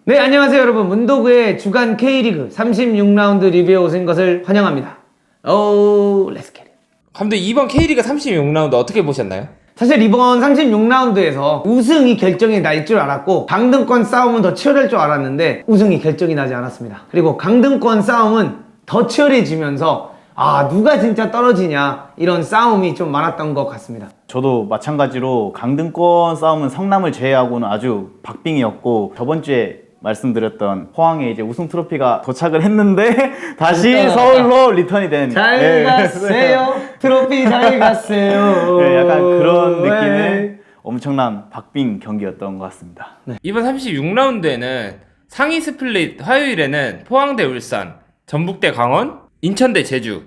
네, 안녕하세요 여러분. 문도구의 주간 K리그 36라운드 리뷰에 오신 것을 환영합니다. 오, 렛츠 겟 잇. 감독님, 이번 K리그 36라운드 어떻게 보셨나요? 사실 이번 36라운드에서 우승이 결정이 날 줄 알았고 강등권 싸움은 더 치열할 줄 알았는데 우승이 결정이 나지 않았습니다. 그리고 강등권 싸움은 더 치열해지면서 누가 진짜 떨어지냐 이런 싸움이 좀 많았던 것 같습니다. 저도 마찬가지로 강등권 싸움은 성남을 제외하고는 아주 박빙이었고, 저번 주에 말씀드렸던 포항에 이제 우승 트로피가 도착을 했는데 다시 서울로 리턴이 된. 잘 갔어요. 트로피 잘 갔어요. 네, 약간 그런 느낌의 엄청난 박빙 경기였던 것 같습니다. 이번 36라운드에는 상위 스플릿 화요일에는 포항 대 울산, 전북 대 강원, 인천 대 제주,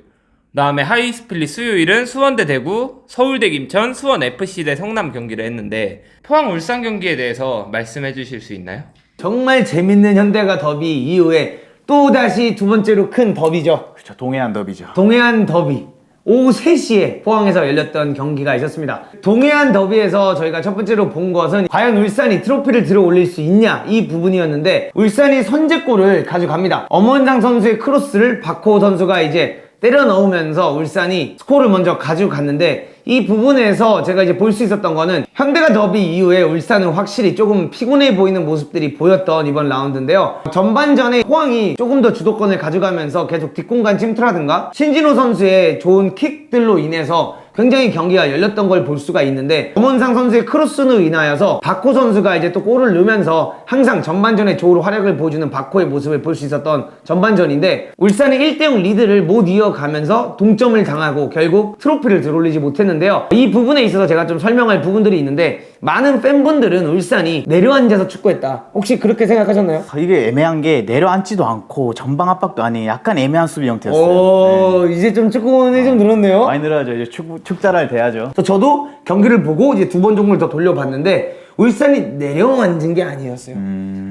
그 다음에 하위 스플릿 수요일은 수원 대 대구, 서울 대 김천, 수원 FC 대 성남 경기를 했는데 포항 울산 경기에 대해서 말씀해 주실 수 있나요? 정말 재밌는 현대가 더비 이후에 또다시 두 번째로 큰 더비죠. 그렇죠, 동해안 더비죠. 동해안 더비. 오후 3시에 포항에서 열렸던 경기가 있었습니다. 동해안 더비에서 저희가 첫 번째로 본 것은 과연 울산이 트로피를 들어 올릴 수 있냐 이 부분이었는데, 울산이 선제골을 가져갑니다. 엄원상 선수의 크로스를 박호 선수가 이제 때려 넣으면서 울산이 스코어를 먼저 가지고 갔는데, 이 부분에서 제가 이제 볼 수 있었던 거는 현대가 더비 이후에 울산은 확실히 조금 피곤해 보이는 모습들이 보였던 이번 라운드인데요. 전반전에 포항이 조금 더 주도권을 가져가면서 계속 뒷공간 침투라든가 신진호 선수의 좋은 킥들로 인해서 굉장히 경기가 열렸던 걸 볼 수가 있는데, 엄원상 선수의 크로스로 인하여서 박호 선수가 이제 또 골을 넣으면서 항상 전반전에 좋은 활약을 보여주는 박호의 모습을 볼 수 있었던 전반전인데, 울산이 1대0 리드를 못 이어가면서 동점을 당하고 결국 트로피를 들어올리지 못했는데요. 이 부분에 있어서 제가 좀 설명할 부분들이 있는데, 많은 팬분들은 울산이 내려앉아서 축구했다, 혹시 그렇게 생각하셨나요? 이게 애매한 게 내려앉지도 않고 전방 압박도 아닌 약간 애매한 수비 형태였어요. 이제 좀 축구는 좀 늘었네요. 많이 늘어야죠. 이제 축자를 돼야죠. 그래서 저도 경기를 보고 이제 두 번 종목을 더 돌려봤는데, 울산이 내려앉은 게 아니었어요.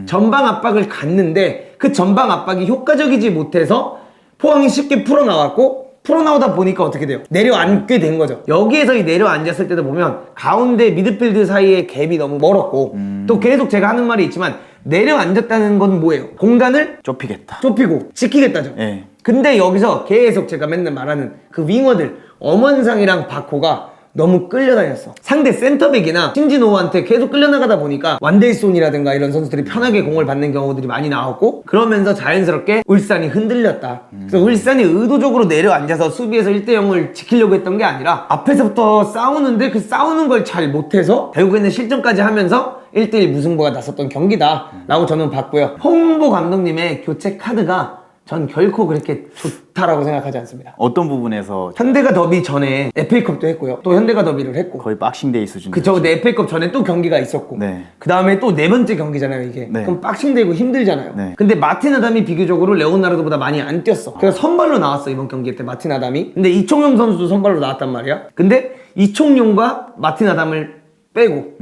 전방 압박을 갔는데 그 전방 압박이 효과적이지 못해서 포항이 쉽게 풀어나왔고, 풀어나오다 보니까 어떻게 돼요? 내려앉게 된 거죠. 여기에서 이 내려앉았을 때도 보면 가운데 미드필드 사이에 갭이 너무 멀었고, 또 계속 제가 하는 말이 있지만 내려앉았다는 건 뭐예요? 공간을 좁히고 지키겠다죠. 네. 근데 여기서 계속 제가 맨날 말하는 그 윙어들 엄원상이랑 박호가 너무 끌려다녔어. 상대 센터백이나 신진호한테 계속 끌려나가다 보니까 완데이손이라든가 이런 선수들이 편하게 공을 받는 경우들이 많이 나왔고, 그러면서 자연스럽게 울산이 흔들렸다. 그래서 울산이 의도적으로 내려앉아서 수비에서 1대0을 지키려고 했던 게 아니라 앞에서부터 싸우는데 그 싸우는 걸 잘 못해서 결국에는 실점까지 하면서 1대1 무승부가 났었던 경기다 라고 저는 봤고요. 홍보 감독님의 교체 카드가 전 결코 그렇게 좋다라고 생각하지 않습니다. 어떤 부분에서? 현대가 더비 전에 FA컵도 했고요. 또 현대가 더비를 했고. 거의 박싱데이 수준. 그쵸. 근데 FA컵 전에 또 경기가 있었고. 네. 그 다음에 또 네 번째 경기잖아요, 이게. 네. 그럼 박싱되고 힘들잖아요. 네. 근데 마틴 아담이 비교적으로 레오나르도보다 많이 안 뛰었어. 그래서 선발로 나왔어, 이번 경기 때 마틴 아담이. 근데 이총용 선수도 선발로 나왔단 말이야. 근데 이총용과 마틴 아담을 빼고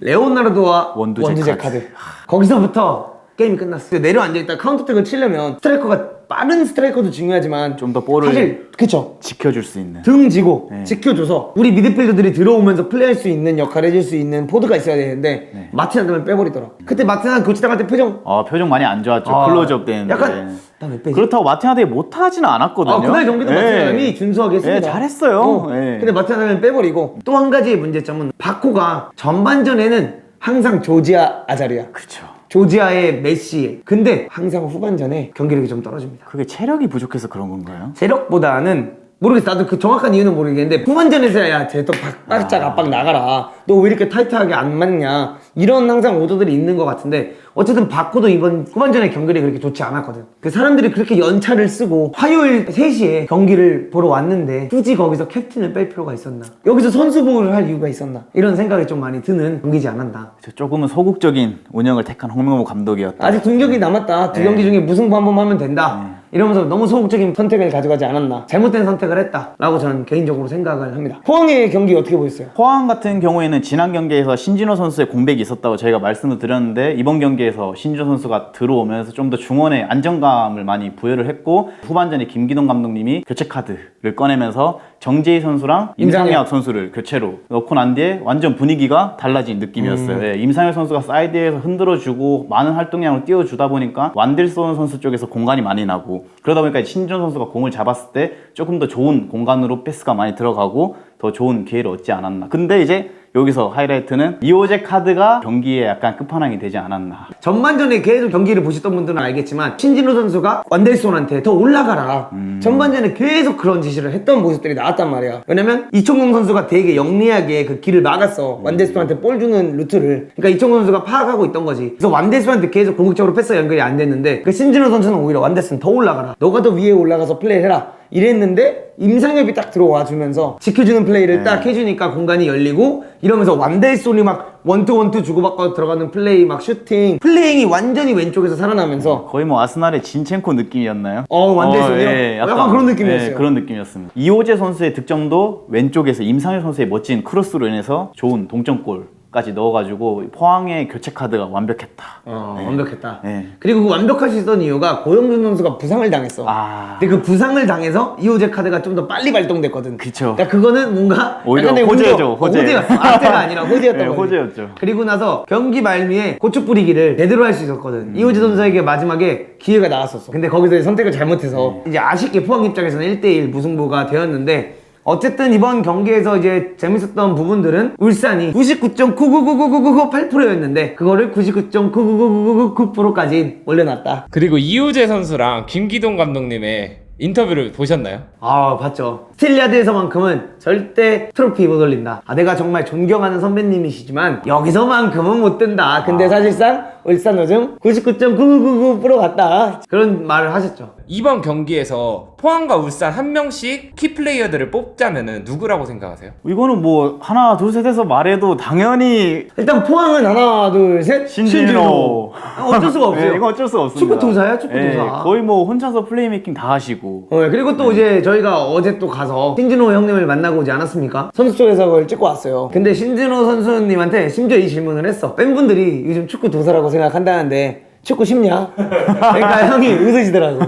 레오나르도와 원두재 카드. 거기서부터 게임이 끝났어. 내려앉아있다 카운터택을 치려면 스트라이커가, 빠른 스트라이커도 중요하지만 좀 더 볼을 사실 그쵸, 지켜줄 수 있는, 등 지고 네. 지켜줘서 우리 미드필더들이 들어오면서 플레이할 수 있는 역할을 해줄 수 있는 포드가 있어야 되는데, 네. 마틴 아담을 빼버리더라. 그때 마틴 아담 교체당할 때 표정 표정 많이 안 좋았죠. 클로즈업 되는데. 약간 나 왜 빼지? 그렇다고 마틴 아담이 못하지는 않았거든요. 그날 경기도 네. 마틴 아담이 준수하게 했습니다. 네, 잘했어요. 네. 근데 마틴 아담을 빼버리고, 또 한 가지의 문제점은 박호가 전반전에는 항상 조지아 아자리야. 그쵸. 조지아의 메시. 근데 항상 후반전에 경기력이 좀 떨어집니다. 그게 체력이 부족해서 그런 건가요? 체력보다는 모르겠어. 나도 그 정확한 이유는 모르겠는데, 후반전에서 야, 쟤 또 바짝 압박 나가라, 너 왜 이렇게 타이트하게 안 맞냐, 이런 항상 오더들이 있는 것 같은데, 어쨌든 바코도 이번 후반전에 경기력이 그렇게 좋지 않았거든. 그 사람들이 그렇게 연차를 쓰고 화요일 3시에 경기를 보러 왔는데 굳이 거기서 캡틴을 뺄 필요가 있었나, 여기서 선수 보호를 할 이유가 있었나, 이런 생각이 좀 많이 드는 경기지 않았나. 조금은 소극적인 운영을 택한 홍명보 감독이었다. 아직 2경기 남았다. 2경기 중에 무승부 한 번만 하면 된다. 이러면서 너무 소극적인 선택을 가져가지 않았나, 잘못된 선택을 했다라고 저는 개인적으로 생각을 합니다. 포항의 경기 어떻게 보였어요? 포항 같은 경우에는 지난 경기에서 신진호 선수의 공백이 있었다고 저희가 말씀을 드렸는데, 이번 경기에서 신진호 선수가 들어오면서 좀 더 중원에 안정감을 많이 부여를 했고, 후반전에 김기동 감독님이 교체 카드를 꺼내면서 정재희 선수랑 임상혁 임상혁 선수를 교체로 넣고 난 뒤에 완전 분위기가 달라진 느낌이었어요. 예, 임상혁 선수가 사이드에서 흔들어주고 많은 활동량을 띄워주다 보니까 완델손 선수 쪽에서 공간이 많이 나고, 그러다 보니까 신준 선수가 공을 잡았을 때 조금 더 좋은 공간으로 패스가 많이 들어가고 더 좋은 기회를 얻지 않았나. 근데 이제 여기서 하이라이트는 이호재 카드가 경기에 약간 끝판왕이 되지 않았나. 전반전에 계속 경기를 보셨던 분들은 알겠지만 신진호 선수가 완델손한테 더 올라가라 전반전에 계속 그런 지시를 했던 모습들이 나왔단 말이야. 왜냐면 이청용 선수가 되게 영리하게 그 길을 막았어. 완델손한테 볼 주는 루트를. 그러니까 이청용 선수가 파악하고 있던 거지. 그래서 완델손한테 계속 공격적으로 패스가 연결이 안 됐는데 그 신진호 선수는 오히려 완델손 더 올라가라, 너가 더 위에 올라가서 플레이해라 이랬는데 임상엽이 딱 들어와 주면서 지켜주는 플레이를 딱 해주니까 공간이 열리고 이러면서 완델손이 막 원투 주고받고 들어가는 플레이, 막 슈팅 플레잉이 완전히 왼쪽에서 살아나면서 거의 뭐 아스날의 진첸코 느낌이었나요? 완델손이요? 예, 약간 그런 느낌이었어요. 예, 그런 느낌이었습니다. 이호재 선수의 득점도 왼쪽에서 임상혁 선수의 멋진 크로스로 인해서 좋은 동점골까지 넣어가지고 포항의 교체 카드가 완벽했다. 완벽했다. 네. 그리고 그 완벽할 수 있었던 이유가 고영준 선수가 부상을 당했어. 근데 그 부상을 당해서 이호재 카드가 좀 더 빨리 발동됐거든. 그쵸. 그러니까 그거는 뭔가 오히려 약간의 호재죠, 호재. 호재였어. 악재가 아니라 호재였던 네, 거지. 호재였죠. 그리고 나서 경기 말미에 고추 뿌리기를 제대로 할 수 있었거든. 이호재 선수에게 마지막에 기회가 나왔었어. 근데 거기서 선택을 잘못해서 이제 아쉽게 포항 입장에서는 1대1 무승부가 되었는데, 어쨌든 이번 경기에서 이제 재밌었던 부분들은 울산이 99.9999998%였는데 그거를 99.99999%까지 올려놨다. 그리고 이호재 선수랑 김기동 감독님의 인터뷰를 보셨나요? 봤죠. 스틸리아드에서만큼은 절대 트로피 못 올린다. 내가 정말 존경하는 선배님이시지만 여기서만큼은 못 든다. 근데 사실상 울산 요즘 99.999% 갔다. 그런 말을 하셨죠. 이번 경기에서 포항과 울산 한 명씩 키플레이어들을 뽑자면은 누구라고 생각하세요? 이거는 뭐 하나 둘 셋 해서 말해도 당연히 일단 포항은 하나 둘 셋 신진호. 어쩔 수가 없어요. 네, 이거 어쩔 수가 없습니다. 축구 도사야, 축구 네, 도사. 거의 뭐 혼자서 플레이메이킹 다 하시고. 그리고 또 이제 저희가 어제 또 가서 신진호 형님을 만나고 오지 않았습니까? 선수 쪽에서 그걸 찍고 왔어요. 근데 신진호 선수님한테 심지어 이 질문을 했어. 팬분들이 요즘 축구 도사라고 생각한다는데 축구 쉽냐? 그러니까 형이 웃으시더라고.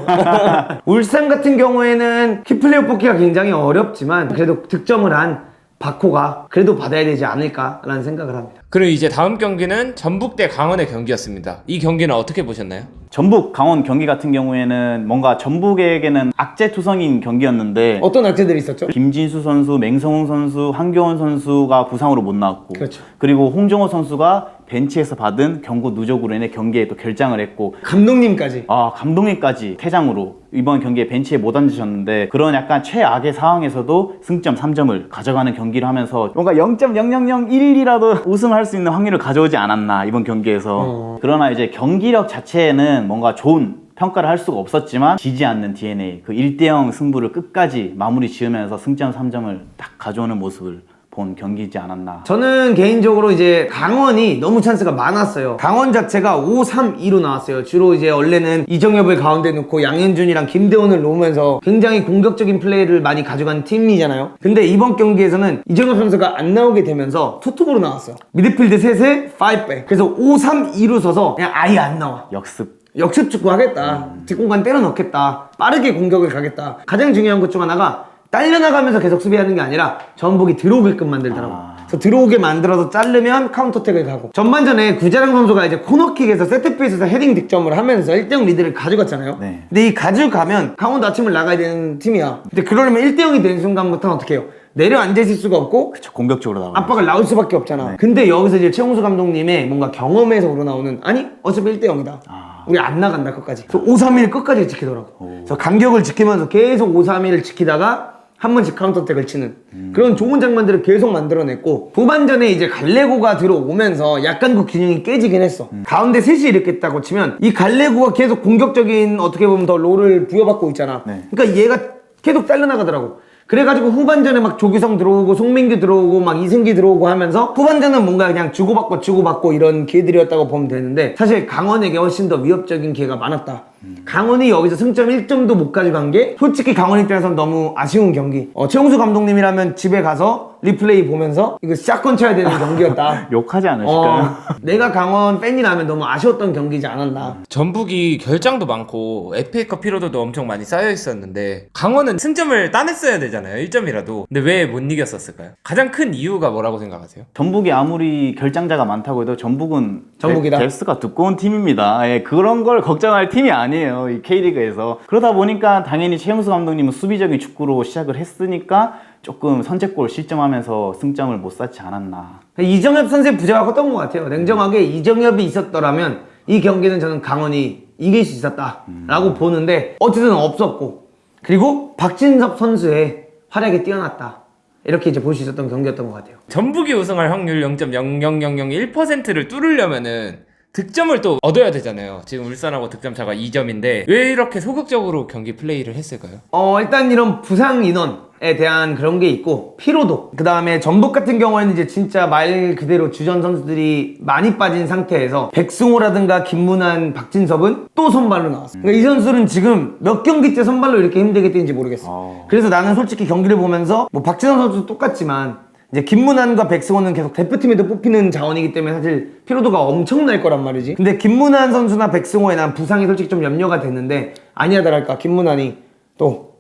울산 같은 경우에는 키플레이어 뽑기가 굉장히 어렵지만 그래도 득점을 한 바코가 그래도 받아야 되지 않을까라는 생각을 합니다. 그리고 이제 다음 경기는 전북 대 강원의 경기였습니다. 이 경기는 어떻게 보셨나요? 전북 강원 경기 같은 경우에는 뭔가 전북에게는 악재투성인 경기였는데 어떤 악재들이 있었죠? 김진수 선수, 맹성훈 선수, 한교원 선수가 부상으로 못 나왔고, 그렇죠. 그리고 홍정호 선수가 벤치에서 받은 경고 누적으로 인해 경기에 또 결장을 했고, 감독님까지. 감독님까지 퇴장으로 이번 경기에 벤치에 못 앉으셨는데, 그런 약간 최악의 상황에서도 승점 3점을 가져가는 경기를 하면서 뭔가 0.0001이라도 우승할 수 있는 확률을 가져오지 않았나 이번 경기에서. 그러나 이제 경기력 자체에는 뭔가 좋은 평가를 할 수가 없었지만 지지 않는 DNA, 그 1대0 승부를 끝까지 마무리 지으면서 승점 3점을 딱 가져오는 모습을 본 경기지 않았나. 저는 개인적으로 이제 강원이 너무 찬스가 많았어요. 강원 자체가 5-3-2로 나왔어요. 주로 이제 원래는 이정엽을 가운데 놓고 양현준이랑 김대원을 놓으면서 굉장히 공격적인 플레이를 많이 가져간 팀이잖아요. 근데 이번 경기에서는 이정엽 선수가 안 나오게 되면서 투톱으로 나왔어요. 미드필드 셋에 5백. 그래서 5-3-2로 서서 그냥 아예 안 나와. 역습 축구 하겠다. 뒷공간 때려 넣겠다. 빠르게 공격을 가겠다. 가장 중요한 것 중 하나가 딸려나가면서 계속 수비하는 게 아니라 전북이 들어오게끔 만들더라고. 그래서 들어오게 만들어서 자르면 카운터택을 가고. 전반전에 구자랑 선수가 이제 코너킥에서 세트피스에서 헤딩 득점을 하면서 1대0 리드를 가져갔잖아요. 네. 근데 이 가져가면 강원도 아침을 나가야 되는 팀이야. 근데 그러려면 1대0이 된 순간부터는 어떻게 해요? 내려앉아있을 수가 없고 그쵸, 공격적으로 나가고 압박을 나올 수밖에 없잖아. 네. 근데 여기서 이제 최용수 감독님의 뭔가 경험에서 우러나오는, 아니 어차피 1대0이다. 우리 안 나간다 끝까지. 그래서 5-3-1 끝까지 지키더라고. 그래서 간격을 지키면서 계속 5-3-1을 지키다가 한 번씩 카운터택을 치는 그런 좋은 장면들을 계속 만들어냈고, 후반전에 이제 갈레고가 들어오면서 약간 그 균형이 깨지긴 했어. 가운데 셋이 이렇게 있다고 치면 이 갈레고가 계속 공격적인, 어떻게 보면 더 롤을 부여받고 있잖아. 네. 그러니까 얘가 계속 잘려나가더라고. 그래가지고 후반전에 막 조규성 들어오고 송민규 들어오고 막 이승기 들어오고 하면서 후반전은 뭔가 그냥 주고받고 이런 기회들이었다고 보면 되는데, 사실 강원에게 훨씬 더 위협적인 기회가 많았다. 강원이 여기서 승점 1점도 못 가져간 게 솔직히 강원 입장에서는 너무 아쉬운 경기. 최용수 감독님이라면 집에 가서 리플레이 보면서 이거 샷건 쳐야 되는 경기였다. 욕하지 않으실까요? 내가 강원 팬이라면 너무 아쉬웠던 경기지 않았나. 전북이 결장도 많고 FA컵 피로도도 엄청 많이 쌓여 있었는데 강원은 승점을 따냈어야 되잖아요. 1점이라도. 근데 왜 못 이겼었을까요? 가장 큰 이유가 뭐라고 생각하세요? 전북이 아무리 결장자가 많다고 해도 전북은 전북이다. 벨스가 두꺼운 팀입니다. 예, 그런 걸 걱정할 팀이 아니에요. 이 K리그에서. 그러다 보니까 당연히 최용수 감독님은 수비적인 축구로 시작을 했으니까 조금 선제골 실점하면서 승점을 못 쌓지 않았나. 이정엽 선수의 부재가 컸던 것 같아요. 냉정하게 이정엽이 있었더라면 이 경기는 저는 강원이 이길 수 있었다라고 보는데 어쨌든 없었고, 그리고 박진섭 선수의 활약이 뛰어났다, 이렇게 이제 볼 수 있었던 경기였던 것 같아요. 전북이 우승할 확률 0.00001%를 뚫으려면은 득점을 또 얻어야 되잖아요. 지금 울산하고 득점 차가 2점인데 왜 이렇게 소극적으로 경기 플레이를 했을까요? 일단 이런 부상 인원에 대한 그런 게 있고, 피로도. 그 다음에 전북 같은 경우에는 이제 진짜 말 그대로 주전 선수들이 많이 빠진 상태에서 백승호라든가 김문환, 박진섭은 또 선발로 나왔어요. 그러니까 이 선수는 지금 몇 경기째 선발로 이렇게 힘들게 뛰는지 모르겠어. 그래서 나는 솔직히 경기를 보면서 뭐 박진섭 선수도 똑같지만 이제 김문환과 백승호는 계속 대표팀에도 뽑히는 자원이기 때문에 사실 피로도가 엄청날 거란 말이지. 근데 김문환 선수나 백승호에 난 부상이 솔직히 좀 염려가 됐는데, 아니하다랄까 김문환이 또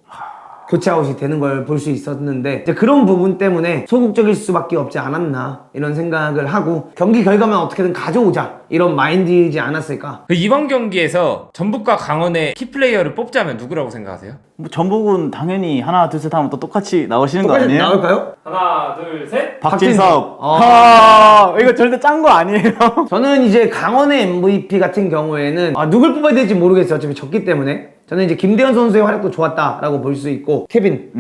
교체아웃이 되는 걸 볼 수 있었는데, 이제 그런 부분 때문에 소극적일 수밖에 없지 않았나 이런 생각을 하고, 경기 결과만 어떻게든 가져오자 이런 마인드이지 않았을까. 이번 경기에서 전북과 강원의 키플레이어를 뽑자면 누구라고 생각하세요? 뭐 전북은 당연히 하나 둘 셋 하면 또 똑같이 나오시는 거 똑같이 아니에요? 나올까요? 하나, 둘, 셋. 박진섭. 박진섭. 이거 절대 짠 거 아니에요? 저는 이제 강원의 MVP 같은 경우에는 누굴 뽑아야 될지 모르겠어요. 어차피 졌기 때문에. 저는 이제 김대현 선수의 활약도 좋았다라고 볼 수 있고, 케빈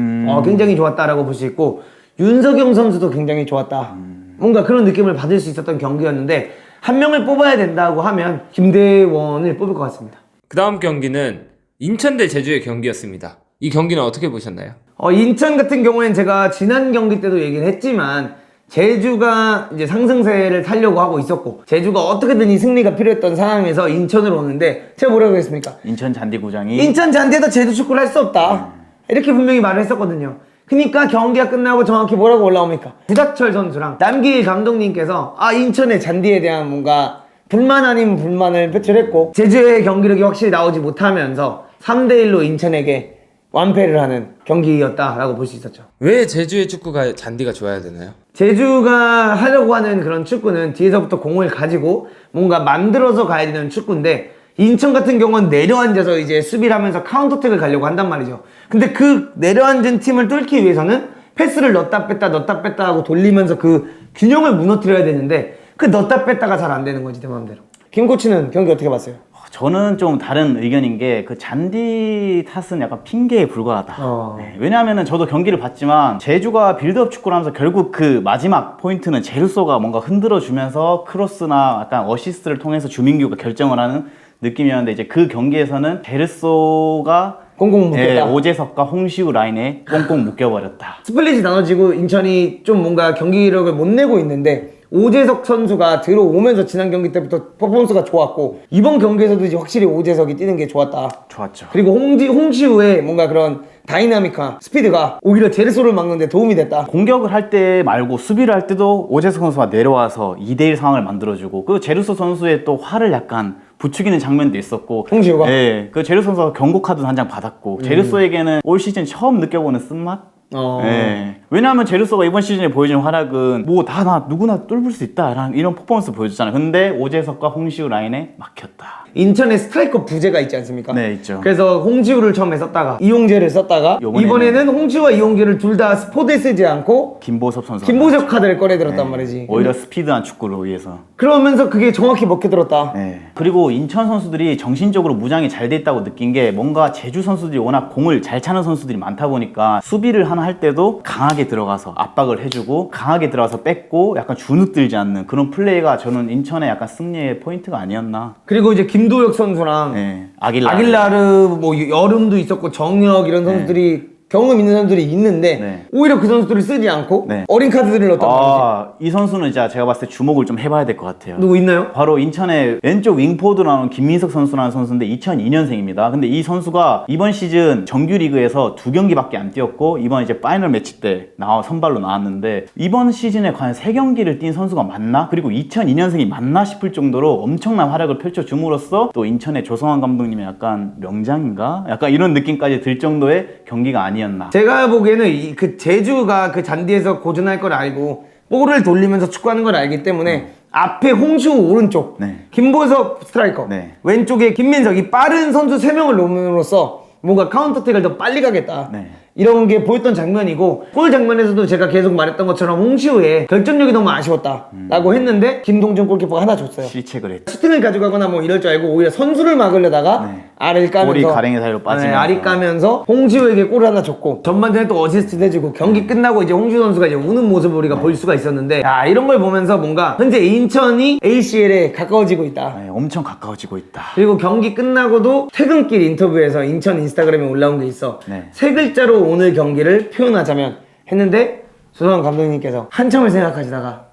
굉장히 좋았다라고 볼 수 있고, 윤석영 선수도 굉장히 좋았다. 뭔가 그런 느낌을 받을 수 있었던 경기였는데, 한 명을 뽑아야 된다고 하면 김대원을 뽑을 것 같습니다. 그 다음 경기는 인천 대 제주의 경기였습니다. 이 경기는 어떻게 보셨나요? 인천 같은 경우에는 제가 지난 경기 때도 얘기를 했지만, 제주가 이제 상승세를 타려고 하고 있었고, 제주가 어떻게든 이 승리가 필요했던 상황에서 인천으로 오는데, 제가 뭐라고 했습니까? 인천 잔디구장이 인천 잔디에다 제주 축구를 할 수 없다, 이렇게 분명히 말을 했었거든요. 그러니까 경기가 끝나고 정확히 뭐라고 올라옵니까? 구자철 선수랑 남길 감독님께서 인천의 잔디에 대한 뭔가 불만 아닌 불만을 표출했고, 제주의 경기력이 확실히 나오지 못하면서 3대1로 인천에게 완패를 하는 경기였다라고 볼 수 있었죠. 왜 제주의 축구가 잔디가 좋아야 되나요? 제주가 하려고 하는 그런 축구는 뒤에서부터 공을 가지고 뭔가 만들어서 가야 되는 축구인데, 인천 같은 경우는 내려앉아서 이제 수비를 하면서 카운터택을 가려고 한단 말이죠. 근데 그 내려앉은 팀을 뚫기 위해서는 패스를 넣었다 뺐다 하고 돌리면서 그 균형을 무너뜨려야 되는데, 그 넣었다 뺐다가 잘 안 되는 거지, 내 마음대로. 김 코치는 경기 어떻게 봤어요? 저는 좀 다른 의견인 게, 그 잔디 탓은 약간 핑계에 불과하다. 네, 왜냐하면 저도 경기를 봤지만 제주가 빌드업 축구를 하면서 결국 그 마지막 포인트는 제루소가 뭔가 흔들어주면서 크로스나 약간 어시스트를 통해서 주민규가 결정을 하는 느낌이었는데, 이제 그 경기에서는 제루소가 꽁꽁 묶였다. 오재석과 홍시우 라인에 꽁꽁 묶여버렸다. 스플릿이 나눠지고 인천이 좀 뭔가 경기력을 못 내고 있는데, 오재석 선수가 들어오면서 지난 경기 때부터 퍼포먼스가 좋았고, 이번 경기에서도 이제 확실히 오재석이 뛰는 게 좋았다. 좋았죠. 그리고 홍시우의 뭔가 그런 다이나믹한 스피드가 오히려 제르소를 막는 데 도움이 됐다. 공격을 할 때 말고 수비를 할 때도 오재석 선수가 내려와서 2대1 상황을 만들어주고, 그 제루소 선수의 또 화를 약간 부추기는 장면도 있었고, 홍시우가? 네, 그 제루소 선수가 경고 카드 한 장 받았고, 제루소에게는 올 시즌 처음 느껴보는 쓴맛? 네. 왜냐하면 제루소가 이번 시즌에 보여준 활약은 뭐 다 누구나 뚫을 수 있다 이런 퍼포먼스 보여줬잖아요. 근데 오재석과 홍시우 라인에 막혔다. 인천에 스트라이커 부재가 있지 않습니까? 네, 있죠. 그래서 홍지우를 처음에 썼다가 이용재를 썼다가 이번에는 홍지우와 이용재를 둘 다 스포드에 쓰지 않고 김보섭 선수. 김보섭 카드를 꺼내들었단 말이지. 오히려 스피드한 축구를 위해서. 그러면서 그게 정확히 먹혀들었다. 네. 그리고 인천 선수들이 정신적으로 무장이 잘 돼 있다고 느낀 게, 뭔가 제주 선수들이 워낙 공을 잘 차는 선수들이 많다 보니까 수비를 하나 할 때도 강하게 들어가서 압박을 해주고, 강하게 들어가서 뺏고 약간 주눅들지 않는 그런 플레이가 저는 인천의 약간 승리의 포인트가 아니었나. 그리고 이제 김도혁 선수랑 네. 아길라르. 아길라르 뭐 여름도 있었고 정혁 이런 선수들이 경험 있는 선수들이 있는데 네. 오히려 그 선수들을 쓰지 않고 네. 어린 카드들을 넣었단 말이지. 이 선수는 진짜 제가 봤을 때 주목을 좀 해봐야 될 것 같아요. 누구 있나요? 바로 인천의 왼쪽 윙포드로 나오는 김민석 선수라는 선수인데 2002년생입니다. 근데 이 선수가 이번 시즌 정규리그에서 2경기밖에 안 뛰었고 이번 이제 파이널 매치 때 선발로 나왔는데 이번 시즌에 과연 3경기를 뛴 선수가 맞나? 그리고 2002년생이 맞나 싶을 정도로 엄청난 활약을 펼쳐줌으로써 또 인천의 조성환 감독님의 약간 명장인가? 약간 이런 느낌까지 들 정도의 경기가 아니었나. 제가 보기에는 그 제주가 그 잔디에서 고전할 걸 알고 볼을 돌리면서 축구하는 걸 알기 때문에 앞에 홍시우 오른쪽, 네. 김보섭 스트라이커, 네. 왼쪽에 김민석 이 빠른 선수 3명을 놓음으로써 뭔가 카운터택을 더 빨리 가겠다. 네. 이런 게 보였던 장면이고 골 장면에서도 제가 계속 말했던 것처럼 홍시우의 결정력이 너무 아쉬웠다라고 했는데 김동준 골키퍼가 하나 줬어요. 실책을 했죠. 슈팅을 가져가거나 뭐 이럴 줄 알고 오히려 선수를 막으려다가 네. 알을 까면서 볼이 가랭이 사이로 빠지면서. 알이 까면서 홍시우에게 골을 하나 줬고 전반전에 또 어시스트 해주고 경기 끝나고 이제 홍시우 선수가 이제 우는 모습을 우리가 볼 수가 있었는데 야 이런 걸 보면서 뭔가 현재 인천이 ACL에 가까워지고 있다. 네, 엄청 가까워지고 있다. 그리고 경기 끝나고도 퇴근길 인터뷰에서 인천 인스타그램에 올라온 게 있어. 네. 3글자로 오늘 경기를 표현하자면 했는데 조성환 감독님께서 한참을 생각하시다가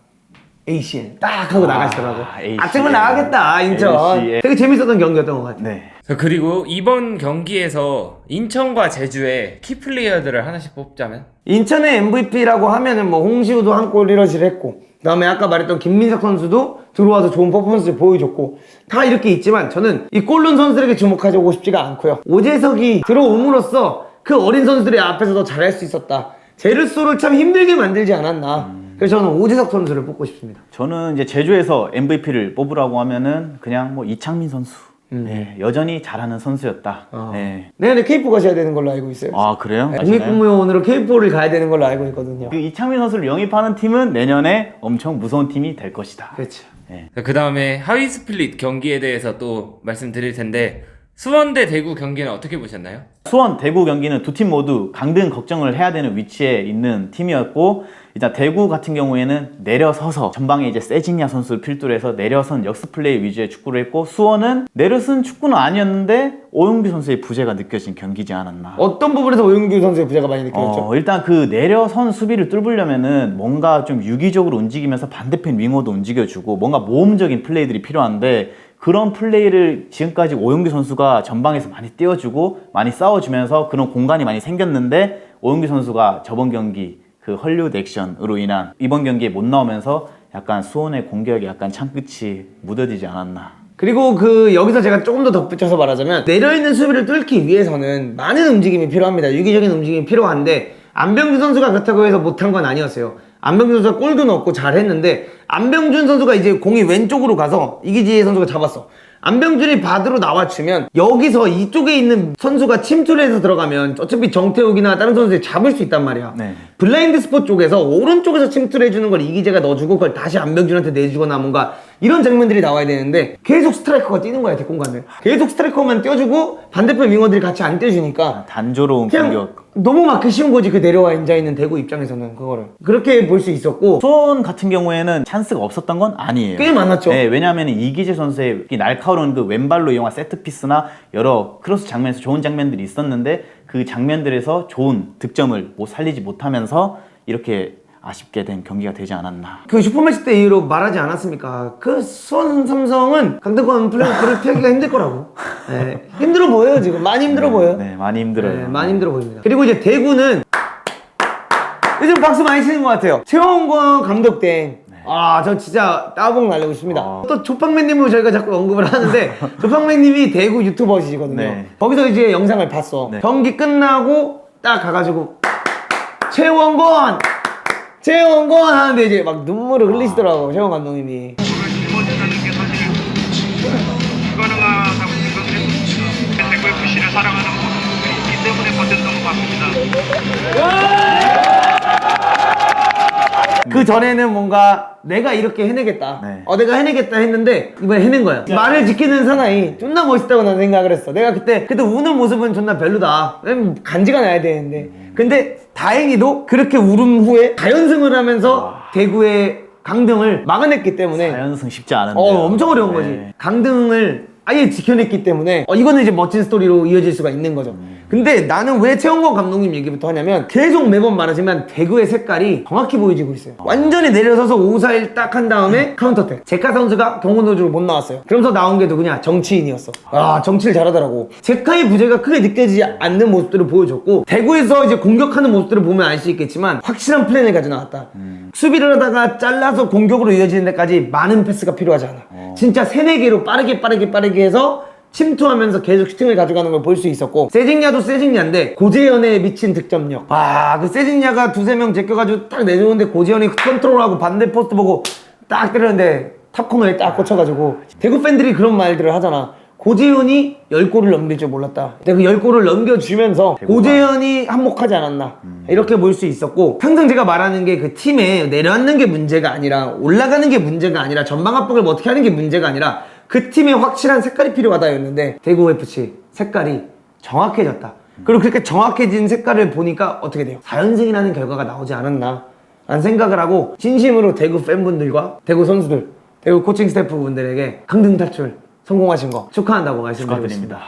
ACL 딱 하고 나가시더라고. ACL. 아침을 나가겠다 인천. ACL. 되게 재밌었던 경기였던 것 같아요. 네. 그리고 이번 경기에서 인천과 제주의 키플레이어들을 하나씩 뽑자면 인천의 MVP라고 하면은 뭐 홍시우도 한 골 1어시를 했고 그다음에 아까 말했던 김민석 선수도 들어와서 좋은 퍼포먼스를 보여줬고 다 이렇게 있지만 저는 이 골른 선수들에게 주목하고 싶지가 않고요. 오재석이 들어옴으로써 그 어린 선수들의 앞에서 더 잘할 수 있었다. 제르소를 참 힘들게 만들지 않았나. 그래서 저는 오재석 선수를 뽑고 싶습니다. 저는 이제 제주에서 MVP를 뽑으라고 하면은 그냥 뭐 이창민 선수. 네, 여전히 잘하는 선수였다. 네. 내년에 K4 가셔야 되는 걸로 알고 있어요. 아, 그래요? 아시나요? 국립공무원으로 K4를 가야 되는 걸로 알고 있거든요. 그 이창민 선수를 영입하는 팀은 내년에 엄청 무서운 팀이 될 것이다. 그렇죠. 그 다음에 하위 스플릿 경기에 대해서 또 말씀드릴 텐데 수원 대 대구 경기는 어떻게 보셨나요? 수원, 대구 경기는 두 팀 모두 강등 걱정을 해야 되는 위치에 있는 팀이었고 일단 대구 같은 경우에는 내려서서 전방에 이제 세징야 선수를 필두로 해서 내려선 역습 플레이 위주의 축구를 했고 수원은 내려선 축구는 아니었는데 오용규 선수의 부재가 느껴진 경기지 않았나. 어떤 부분에서 오용규 선수의 부재가 많이 느껴졌죠? 일단 그 내려선 수비를 뚫으려면은 뭔가 좀 유기적으로 움직이면서 반대편 윙어도 움직여주고 뭔가 모험적인 플레이들이 필요한데 그런 플레이를 지금까지 오용규 선수가 전방에서 많이 띄워주고 많이 싸워주면서 그런 공간이 많이 생겼는데 오용규 선수가 저번 경기 그 헐리우드 액션으로 인한 이번 경기에 못 나오면서 약간 수원의 공격이 약간 창끝이 무뎌지지 않았나. 그리고 그 여기서 제가 조금 더 덧붙여서 말하자면 내려있는 수비를 뚫기 위해서는 많은 움직임이 필요합니다. 유기적인 움직임이 필요한데 안병준 선수가 그렇다고 해서 못한 건 아니었어요. 안병준 선수가 골도 넣었고 잘했는데 안병준 선수가 이제 공이 왼쪽으로 가서 이기재 선수가 잡았어. 안병준이 받으러 나와주면 여기서 이쪽에 있는 선수가 침투를 해서 들어가면 어차피 정태욱이나 다른 선수들이 잡을 수 있단 말이야. 네. 블라인드 스포 쪽에서 오른쪽에서 침투를 해주는 걸 이기재가 넣어주고 그걸 다시 안병준한테 내주거나 뭔가 이런 장면들이 나와야 되는데 계속 스트라이커가 뛰는 거야 뒷공간을. 계속 스트라이커만 띄워주고 반대편 윙어들이 같이 안 띄워주니까 단조로운 그냥 공격. 너무 막기 쉬운 거지 그 내려와 앉아있는 대구 입장에서는 그거를 그렇게 볼 수 있었고 수원 같은 경우에는 찬스가 없었던 건 아니에요. 꽤 많았죠. 네, 왜냐하면 이기재 선수의 이 날카로운 그 왼발로 이용한 세트피스나 여러 크로스 장면에서 좋은 장면들이 있었는데 그 장면들에서 좋은 득점을 살리지 못하면서 이렇게 아쉽게 된 경기가 되지 않았나. 그 슈퍼매치 때 이후로 말하지 않았습니까? 그 수원 삼성은 강등권 플레이오프를 피하기가 힘들 거라고. 네, 힘들어 보여요 지금. 많이 힘들어 보여요. 네, 많이 힘들어요. 네, 많이 힘들어 보입니다. 그리고 이제 대구는 요즘 박수 많이 치는 것 같아요. 최원권 감독 때. 저 진짜 따봉 날리고 싶습니다. 또 조팡맨님을 저희가 자꾸 언급을 하는데 조팡맨님이 대구 유튜버시거든요. 네. 거기서 이제 영상을 봤어. 네. 경기 끝나고 딱 가가지고 최원권 하는데 이제 막 눈물을 흘리시더라고 최원 감독님이. 스포츠라는 게 사실은 불가능하다고 생각했습니다. 대구 FC를 사랑하는 모든 분들이 있기 때문에 버텼던 것 같습니다. 그 전에는 뭔가 내가 이렇게 해내겠다. 네. 내가 해내겠다 했는데 이번에 해낸 거야. 말을 지키는 사나이 존나 멋있다고 난 생각을 했어. 내가 그때 우는 모습은 존나 별로다. 왜냐면 간지가 나야 되는데. 근데 다행히도 그렇게 울음 후에 다연승을 하면서 대구의 강등을 막아냈기 때문에 4연승 쉽지 않은데. 엄청 어려운 네. 거지. 강등을 아예 지켜냈기 때문에 이거는 이제 멋진 스토리로 이어질 수가 있는 거죠. 근데 나는 왜 최원건 감독님 얘기부터 하냐면 계속 매번 말하지만 대구의 색깔이 정확히 보여지고 있어요. 완전히 내려서서 5-4-1 딱 한 다음에 카운터택. 제카 선수가 경원도주로 못 나왔어요. 그러면서 나온 게 누구냐? 정치인이었어. 아, 정치를 잘하더라고. 제카의 부재가 크게 느껴지지 않는 모습들을 보여줬고, 대구에서 이제 공격하는 모습들을 보면 알 수 있겠지만 확실한 플랜을 가지고 나왔다. 수비를 하다가 잘라서 공격으로 이어지는 데까지 많은 패스가 필요하지 않아. 진짜 3-4개로 빠르게 해서 침투하면서 계속 슈팅을 가져가는 걸 볼 수 있었고, 세징야도 세징야인데 고재현에 미친 득점력. 그 세징야가 2-3명 제껴가지고 딱 내주는데 고재현이 컨트롤하고 반대 포스트 보고 딱 때렸는데 탑코너에 딱 꽂혀가지고, 대구 팬들이 그런 말들을 하잖아. 고재현이 10골을 넘길 줄 몰랐다. 근데 그 10골을 넘겨주면서 고재현이 한몫하지 않았나, 이렇게 볼 수 있었고, 항상 제가 말하는 게 그 팀에 내려앉는 게 문제가 아니라 올라가는 게 문제가 아니라 전방 압박을 뭐 어떻게 하는 게 문제가 아니라 그 팀에 확실한 색깔이 필요하다였는데, 대구FC 색깔이 정확해졌다. 그리고 그렇게 정확해진 색깔을 보니까 어떻게 돼요? 4연승이라는 결과가 나오지 않았나 라는 생각을 하고, 진심으로 대구 팬분들과 대구 선수들, 대구 코칭 스태프분들에게 강등 탈출 성공하신 거 축하한다고 말씀드리겠습니다.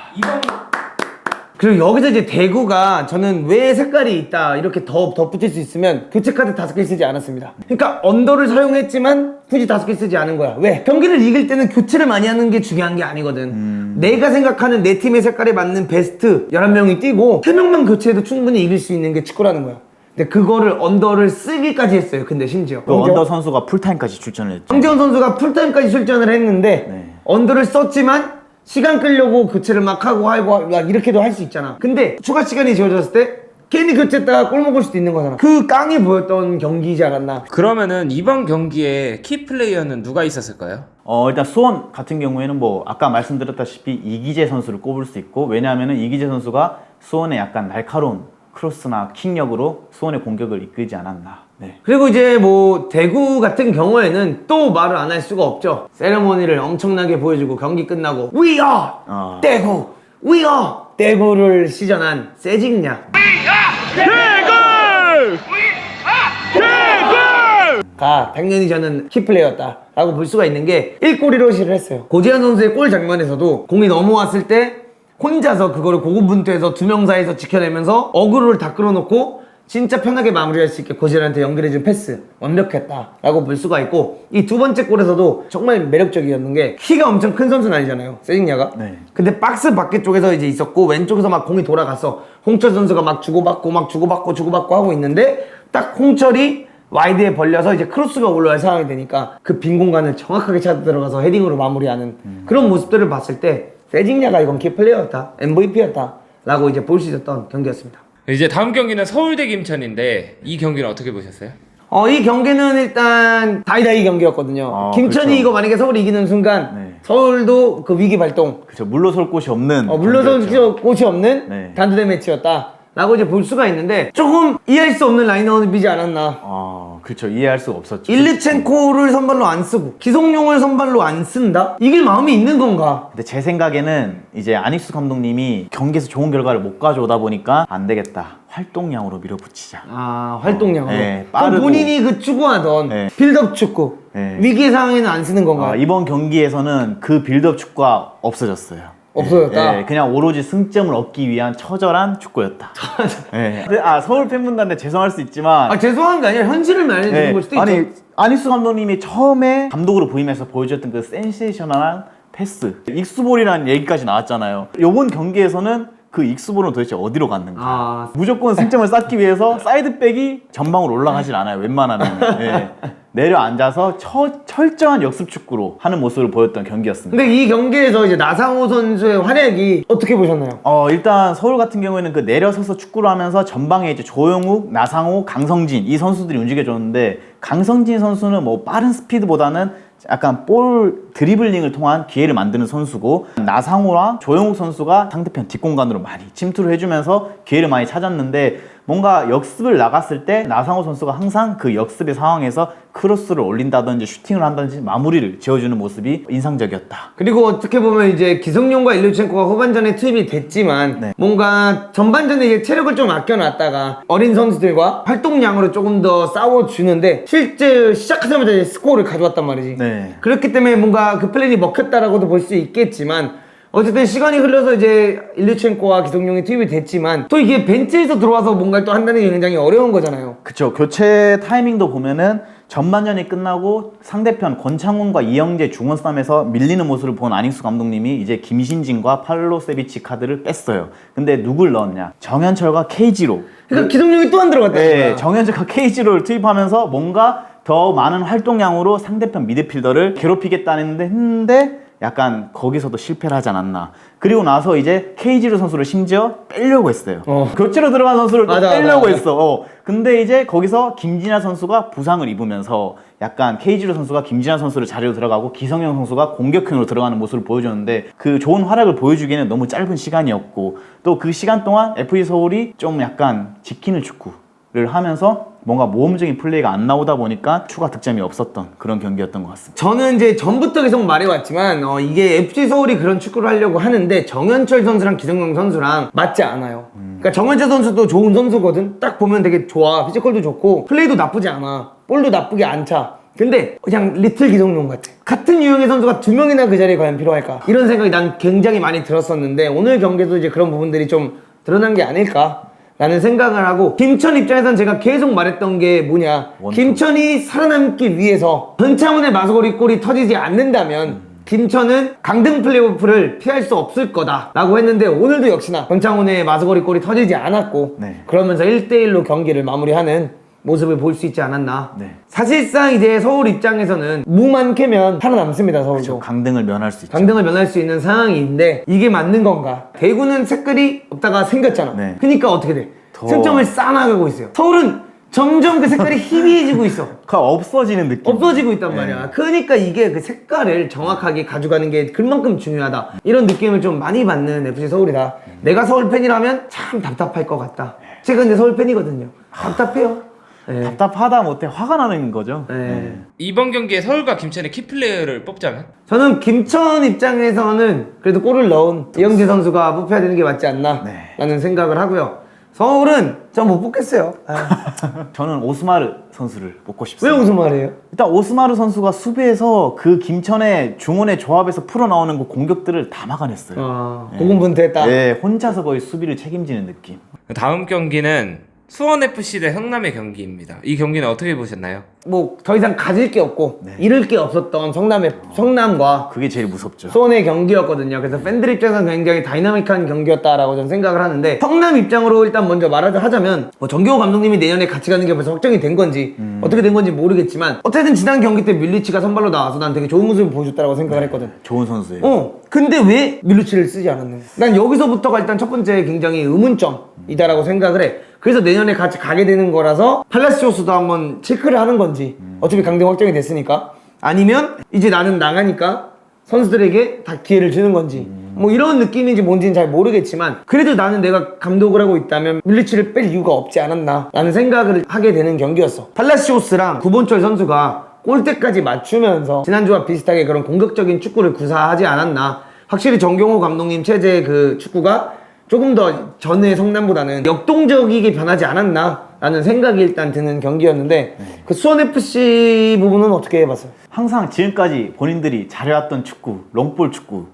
그리고 여기서 이제 대구가 저는 왜 색깔이 있다 이렇게 더 덧붙일 수 있으면 교체 카드 5개 쓰지 않았습니다. 그러니까 언더를 사용했지만 굳이 5개 쓰지 않은 거야. 왜? 경기를 이길 때는 교체를 많이 하는 게 중요한 게 아니거든. 내가 생각하는 내 팀의 색깔에 맞는 베스트 11명이 뛰고 3명만 교체해도 충분히 이길 수 있는 게 축구라는 거야. 근데 그거를 언더를 쓰기까지 했어요. 근데 심지어 그 언더 선수가 풀타임까지 출전을 했죠. 황재원 선수가 풀타임까지 출전을 했는데 네. 언더를 썼지만 시간 끌려고 교체를 막 하고 막 이렇게도 할 수 있잖아. 근데 추가 시간이 지어졌을 때 괜히 교체했다가 골 먹을 수도 있는 거잖아. 그 깡이 보였던 경기이지 않았나. 그러면은 이번 경기에 키 플레이어는 누가 있었을까요? 일단 수원 같은 경우에는 뭐 아까 말씀드렸다시피 이기재 선수를 꼽을 수 있고, 왜냐하면은 이기재 선수가 수원의 약간 날카로운 크로스나 킥력으로 수원의 공격을 이끌지 않았나. 네. 그리고 이제 뭐 대구 같은 경우에는 또 말을 안 할 수가 없죠. 세레모니를 엄청나게 보여주고 경기 끝나고 We are 대구, We are 대구를 시전한 세징야. 가 당연히 저는 키플레이였다 라고 볼 수가 있는 게 1골1호시를 했어요. 고재현 선수의 골 장면에서도 공이 넘어왔을 때 혼자서 그거를 고군분투해서 2명 사이에서 지켜내면서 어그로를 다 끌어놓고 진짜 편하게 마무리할 수 있게 고재현한테 연결해준 패스 완벽했다 라고 볼 수가 있고, 이 2번째 골에서도 정말 매력적이었는 게 키가 엄청 큰 선수는 아니잖아요, 세징야가. 네. 근데 박스 밖에 쪽에서 이제 있었고 왼쪽에서 막 공이 돌아갔어. 홍철 선수가 막 주고받고 하고 있는데 딱 홍철이 와이드에 벌려서 이제 크로스가 올라갈 상황이 되니까 그 빈 공간을 정확하게 찾아 들어가서 헤딩으로 마무리하는 그런 모습들을 봤을 때 세징야가 이건 키플레이어였다, MVP였다 라고 이제 볼 수 있었던 경기였습니다. 이제 다음 경기는 서울대 김천인데 이 경기는 어떻게 보셨어요? 이 경기는 일단 다이다이 경기였거든요. 김천이 그렇죠. 이거 만약에 서울이 이기는 순간 네. 서울도 그 위기 발동, 그렇죠. 물러설 곳이 없는. 물러설 경기였죠. 곳이 없는 네. 단두대 매치였다 라고 이제 볼 수가 있는데, 조금 이해할 수 없는 라인업이지 않았나. 그렇죠. 이해할 수가 없었죠. 일르첸코를 선발로 안 쓰고 기성용을 선발로 안 쓴다? 이길 마음이 있는 건가? 근데 제 생각에는 이제 안익수 감독님이 경기에서 좋은 결과를 못 가져오다 보니까 안 되겠다, 활동량으로 밀어붙이자. 활동량으로. 네, 그럼 빠르고. 본인이 그 추구하던 네. 빌드업 축구, 네. 위기 상황에는 안 쓰는 건가요? 이번 경기에서는 그 빌드업 축구가 없어졌어요. 없어졌다? 그냥 오로지 승점을 얻기 위한 처절한 축구였다. 서울 팬분들한테 죄송할 수 있지만 죄송한 게 아니라 현실을 말해주는 걸 수도 있죠. 안익수 감독님이 처음에 감독으로 부임해서 보여줬던 그 센세이셔널한 패스, 익스볼이라는 얘기까지 나왔잖아요. 이번 경기에서는 그 익스볼은 도대체 어디로 갔는가? 무조건 승점을 쌓기 위해서 사이드백이 전방으로 올라가질 않아요, 웬만하면. 내려앉아서 철저한 역습 축구로 하는 모습을 보였던 경기였습니다. 근데 이 경기에서 이제 나상호 선수의 활약이 어떻게 보셨나요? 일단 서울 같은 경우에는 그 내려서서 축구를 하면서 전방에 이제 조영욱, 나상호, 강성진 이 선수들이 움직여줬는데, 강성진 선수는 뭐 빠른 스피드보다는 약간 볼 드리블링을 통한 기회를 만드는 선수고, 나상호랑 조영욱 선수가 상대편 뒷공간으로 많이 침투를 해주면서 기회를 많이 찾았는데, 뭔가 역습을 나갔을 때 나상호 선수가 항상 그 역습의 상황에서 크로스를 올린다든지 슈팅을 한다든지 마무리를 지어주는 모습이 인상적이었다. 그리고 어떻게 보면 이제 기성용과 일류첸코가 후반전에 투입이 됐지만 뭔가 전반전에 이제 체력을 좀 아껴놨다가 어린 선수들과 활동량으로 조금 더 싸워주는데, 실제 시작하자마자 이제 스코어를 가져왔단 말이지. 그렇기 때문에 뭔가 그 플랜이 먹혔다라고도 볼 수 있겠지만, 어쨌든 시간이 흘러서 이제 일류첸코와 기성용이 투입이 됐지만 또 이게 벤치에서 들어와서 뭔가를 또 한다는 게 굉장히 어려운 거잖아요. 그쵸. 교체 타이밍도 보면은 전반전이 끝나고 상대편 권창훈과 이영재 중원 싸움에서 밀리는 모습을 본 안익수 감독님이 이제 김신진과 팔로세비치 카드를 뺐어요. 근데 누굴 넣었냐? 정현철과 KG로. 그러니까 기성용이 또 안 들어갔다. 네, 정현철과 KG로를 투입하면서 뭔가 더 많은 활동량으로 상대편 미드필더를 괴롭히겠다는 했는데 약간 거기서도 실패를 하지 않았나. 그리고 나서 이제 KG로 선수를 심지어 빼려고 했어요. 교체로 들어간 선수를 또 맞아, 빼려고 맞아. 했어. 근데 이제 거기서 김진아 선수가 부상을 입으면서 약간 KG로 선수가 김진아 선수를 자리로 들어가고 기성용 선수가 공격형으로 들어가는 모습을 보여줬는데 그 좋은 활약을 보여주기에는 너무 짧은 시간이었고 또 그 시간 동안 FC 서울이 좀 약간 지키는 축구를 하면서 뭔가 모험적인 플레이가 안 나오다 보니까 추가 득점이 없었던 그런 경기였던 것 같습니다. 저는 이제 전부터 계속 말해왔지만 이게 FC 서울이 그런 축구를 하려고 하는데 정현철 선수랑 기성용 선수랑 맞지 않아요. 그러니까 정현철 선수도 좋은 선수거든. 딱 보면 되게 좋아. 피지컬도 좋고 플레이도 나쁘지 않아. 볼도 나쁘게 안 차. 근데 그냥 리틀 기성용 같아. 같은 유형의 선수가 두 명이나 그 자리에 과연 필요할까? 이런 생각이 난 굉장히 많이 들었었는데 오늘 경기도 이제 그런 부분들이 좀 드러난 게 아닐까? 라는 생각을 하고 김천 입장에서는 제가 계속 말했던 게 뭐냐 김천이 살아남기 위해서 전창훈의 마서거리 골이 터지지 않는다면 김천은 강등 플레이오프를 피할 수 없을 거다 라고 했는데 오늘도 역시나 전창훈의 마서거리 골이 터지지 않았고 네. 그러면서 1대1로 경기를 마무리하는 모습을 볼 수 있지 않았나. 네. 사실상 이제 서울 입장에서는 무만 캐면 살아남습니다. 서울도 강등을 면할 수 있죠. 강등을 면할 수 있는 상황인데 이게 맞는 건가? 대구는 색깔이 없다가 생겼잖아. 네. 그러니까 어떻게 돼? 승점을 쌓아나가고 있어요. 서울은 점점 그 색깔이 희미해지고 있어. 없어지는 느낌. 없어지고 있단 말이야. 그러니까 이게 그 색깔을 정확하게 가져가는 게 그만큼 중요하다. 이런 느낌을 좀 많이 받는 FC 서울이다. 내가 서울 팬이라면 참 답답할 것 같다. 제가 근데 서울 팬이거든요. 답답해요. 네. 답답하다 못해 화가 나는 거죠. 네. 이번 경기에 서울과 김천의 키플레이어를 뽑자면? 저는 김천 입장에서는 그래도 골을 넣은 이영재 선수가 뽑혀야 되는 게 맞지 않나 네. 라는 생각을 하고요. 서울은 전 못 뽑겠어요. 저는 오스마르 선수를 뽑고 왜 싶습니다. 무슨 말이에요? 일단 오스마르 선수가 수비에서 그 김천의 중원의 조합에서 풀어나오는 그 공격들을 다 막아냈어요. 고군분투했다. 네, 혼자서 거의 수비를 책임지는 느낌. 다음 경기는 수원FC 대 성남의 경기입니다. 이 경기는 어떻게 보셨나요? 뭐 더 이상 가질 게 없고 잃을 게 없었던 성남과 그게 제일 무섭죠. 수원의 경기였거든요. 그래서 팬들 입장에서는 굉장히 다이나믹한 경기였다라고 저는 생각을 하는데 성남 입장으로 일단 먼저 하자면 뭐 정경호 감독님이 내년에 같이 가는 게 벌써 확정이 된 건지 어떻게 된 건지 모르겠지만 어쨌든 지난 경기 때 밀리치가 선발로 나와서 난 되게 좋은 모습을 보여줬다라고 생각을 했거든. 좋은 선수예요. 근데 왜 밀루치를 쓰지 않았는가? 난 여기서부터가 일단 첫 번째 굉장히 의문점이다라고 생각을 해. 그래서 내년에 같이 가게 되는 거라서 팔라시오스도 한번 체크를 하는 건지 어차피 강등 확정이 됐으니까 아니면 이제 나는 나가니까 선수들에게 다 기회를 주는 건지 뭐 이런 느낌인지 뭔지는 잘 모르겠지만 그래도 나는 내가 감독을 하고 있다면 밀루치를 뺄 이유가 없지 않았나 라는 생각을 하게 되는 경기였어. 팔라시오스랑 구본철 선수가 골대까지 맞추면서 지난주와 비슷하게 그런 공격적인 축구를 구사하지 않았나. 확실히 정경호 감독님 체제의 그 축구가 조금 더 전의 성남보다는 역동적이게 변하지 않았나 라는 생각이 일단 드는 경기였는데 그 수원FC 부분은 어떻게 해봤어요? 항상 지금까지 본인들이 잘해왔던 축구, 롱볼 축구.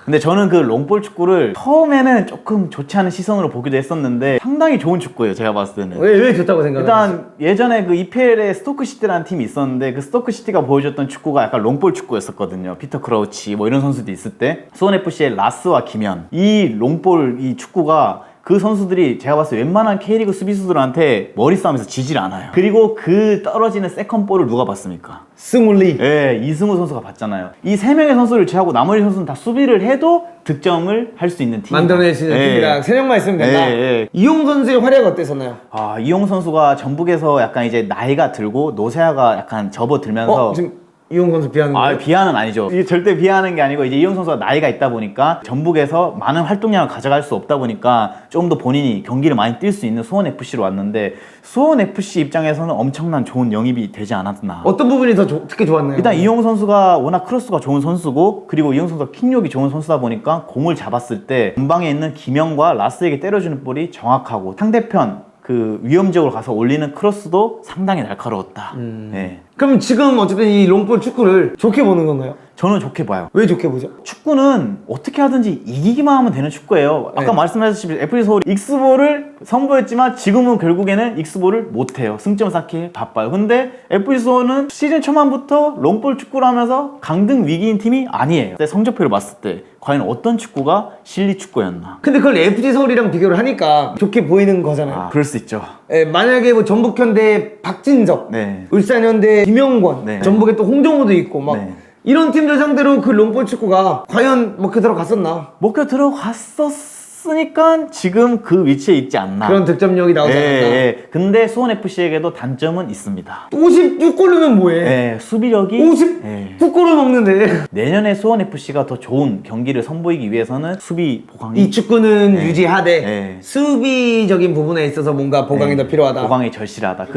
근데 저는 그 롱볼 축구를 처음에는 조금 좋지 않은 시선으로 보기도 했었는데 상당히 좋은 축구예요, 제가 봤을 때는. 왜 좋다고 생각해요? 일단 예전에 그 EPL에 스토크시티라는 팀이 있었는데 그 스토크시티가 보여줬던 축구가 약간 롱볼 축구였었거든요. 피터 크라우치 뭐 이런 선수도 있을 때 수원FC의 라스와 김현 이 롱볼 이 축구가 그 선수들이 제가 봤을 때 웬만한 K리그 수비수들한테 머리 싸움에서 지질 않아요. 그리고 그 떨어지는 세컨볼을 누가 봤습니까? 스물리. 예, 이승우 선수가 봤잖아요. 이 세 명의 선수를 제하고 나머지 선수는 다 수비를 해도 득점을 할 수 있는 팀. 만들어낼 수 있는 팀이랑 세 명만 있으면 된다. 이용 선수의 활약 어땠었나요? 아, 이용 선수가 전북에서 약간 이제 나이가 들고 노세아가 약간 접어들면서 지금 이용 선수 비하는 거예요? 비하는 아니죠. 이게 절대 비하는 게 아니고 이제 이용 선수가 나이가 있다 보니까 전북에서 많은 활동량을 가져갈 수 없다 보니까 좀 더 본인이 경기를 많이 뛸 수 있는 수원 FC로 왔는데 수원 FC 입장에서는 엄청난 좋은 영입이 되지 않았나. 어떤 부분이 더 특히 좋았나요? 일단 이용 선수가 워낙 크로스가 좋은 선수고 그리고 이용 선수가 킥력이 좋은 선수다 보니까 공을 잡았을 때 전방에 있는 김영과 라스에게 때려주는 볼이 정확하고 상대편 그 위험적으로 가서 올리는 크로스도 상당히 날카로웠다. 네. 그럼 지금 어쨌든 이 롱볼 축구를 좋게 보는 건가요? 저는 좋게 봐요. 왜 좋게 보죠? 축구는 어떻게 하든지 이기기만 하면 되는 축구예요. 아까 네. 말씀하셨듯이 FC 서울이 익스볼을 선보였지만 지금은 결국에는 익스볼을 못해요. 승점 쌓기 바빠요. 근데 FC 서울은 시즌 초반부터 롱볼 축구를 하면서 강등 위기인 팀이 아니에요. 근데 성적표를 봤을 때 과연 어떤 축구가 실리 축구였나? 근데 그걸 FG 서울이랑 비교를 하니까 좋게 보이는 거잖아요. 아, 그럴 수 있죠. 예, 만약에 뭐 전북현대 박진석, 네. 울산현대 김영권, 네. 전북에 또 홍정호도 있고 막 네. 이런 팀들 상대로 그 롱볼 축구가 과연 뭐 그대로 갔었나? 목표 들어갔었으니까 지금 그 위치에 있지 않나. 그런 득점력이 나오지 않았나? 예. 근데 수원FC에게도 단점은 있습니다. 56골 넣으면 뭐해? 예, 수비력이 59골을 먹는데 내년에 수원FC가 더 좋은 경기를 선보이기 위해서는 수비 보강이 이 축구는 네. 유지하되 네. 수비적인 부분에 있어서 뭔가 보강이 더 필요하다. 보강이 절실하다.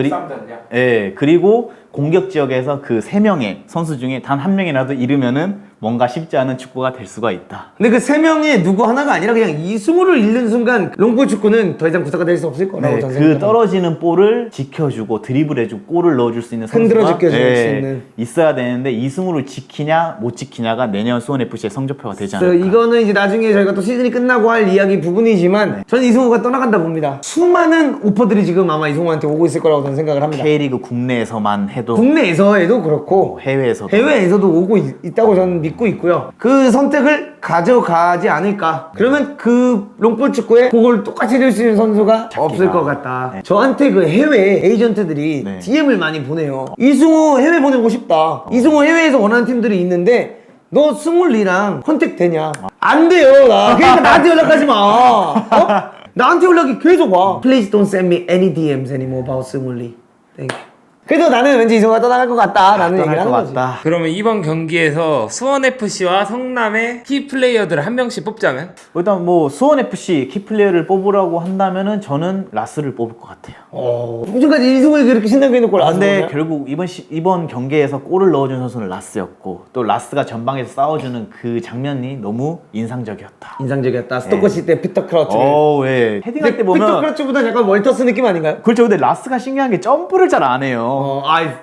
그리고 공격 지역에서 그 3명의 선수 중에 단 한 명이라도 잃으면은 뭔가 쉽지 않은 축구가 될 수가 있다. 근데 그 세 명이 누구 하나가 아니라 그냥 이승우를 잃는 순간 롱볼 축구는 더 이상 구사가 될 수 없을 거라고 네, 저는 그 생각합니다. 떨어지는 볼을 지켜주고 드리블해주고 골을 넣어줄 수 있는 흔들어 선수가 지켜줄 수 있는. 있어야 되는데 이승우를 지키냐 못 지키냐가 내년 수원FC의 성적표가 되지 그래서 않을까. 이거는 이제 나중에 저희가 또 시즌이 끝나고 할 이야기 부분이지만 저는 이승우가 떠나간다 봅니다. 수많은 오퍼들이 지금 아마 이승우한테 오고 있을 거라고 저는 생각을 합니다. K리그 국내에서만 해도 국내에서도 그렇고 해외에서도 해외에서도 오고 있다고 저는 믿고 있고요. 그 선택을 가져가지 않을까. 그러면 그 롱볼 축구에 그걸 똑같이 해줄 수 있는 선수가 없을 것 같다. 네. 저한테 그 해외 에이전트들이 네. DM을 많이 보내요. 이승우 해외 보내고 싶다. 이승우 해외에서 원하는 팀들이 있는데 너 스몰리랑 컨택 되냐? 안 돼요. 나. 그러니까 나한테 연락하지 마. 어? 나한테 연락이 계속 와. Please don't send me any DMs anymore about 스몰리. Thank you. 그래서 나는 왠지 이승우가 떠나갈 것 같다라는 얘기를 하는 거지. 같다. 그러면 이번 경기에서 수원FC와 성남의 키 플레이어들을 한 명씩 뽑자면? 일단 뭐 수원FC 키플레이어를 뽑으라고 한다면은 저는 라스를 뽑을 것 같아요. 지금까지 이승우가 그렇게 신나게 해놓고 근데 라스를 결국 이번 경기에서 골을 넣어준 선수는 라스였고 또 라스가 전방에서 싸워주는 그 장면이 너무 인상적이었다. 인상적이었다. 스토커시 때 피터 크러치를. 예. 헤딩할 근데 때 보면 피터 크러치보다 약간 월터스 느낌 아닌가요? 그렇죠. 근데 라스가 신기한 게 점프를 잘 안 해요.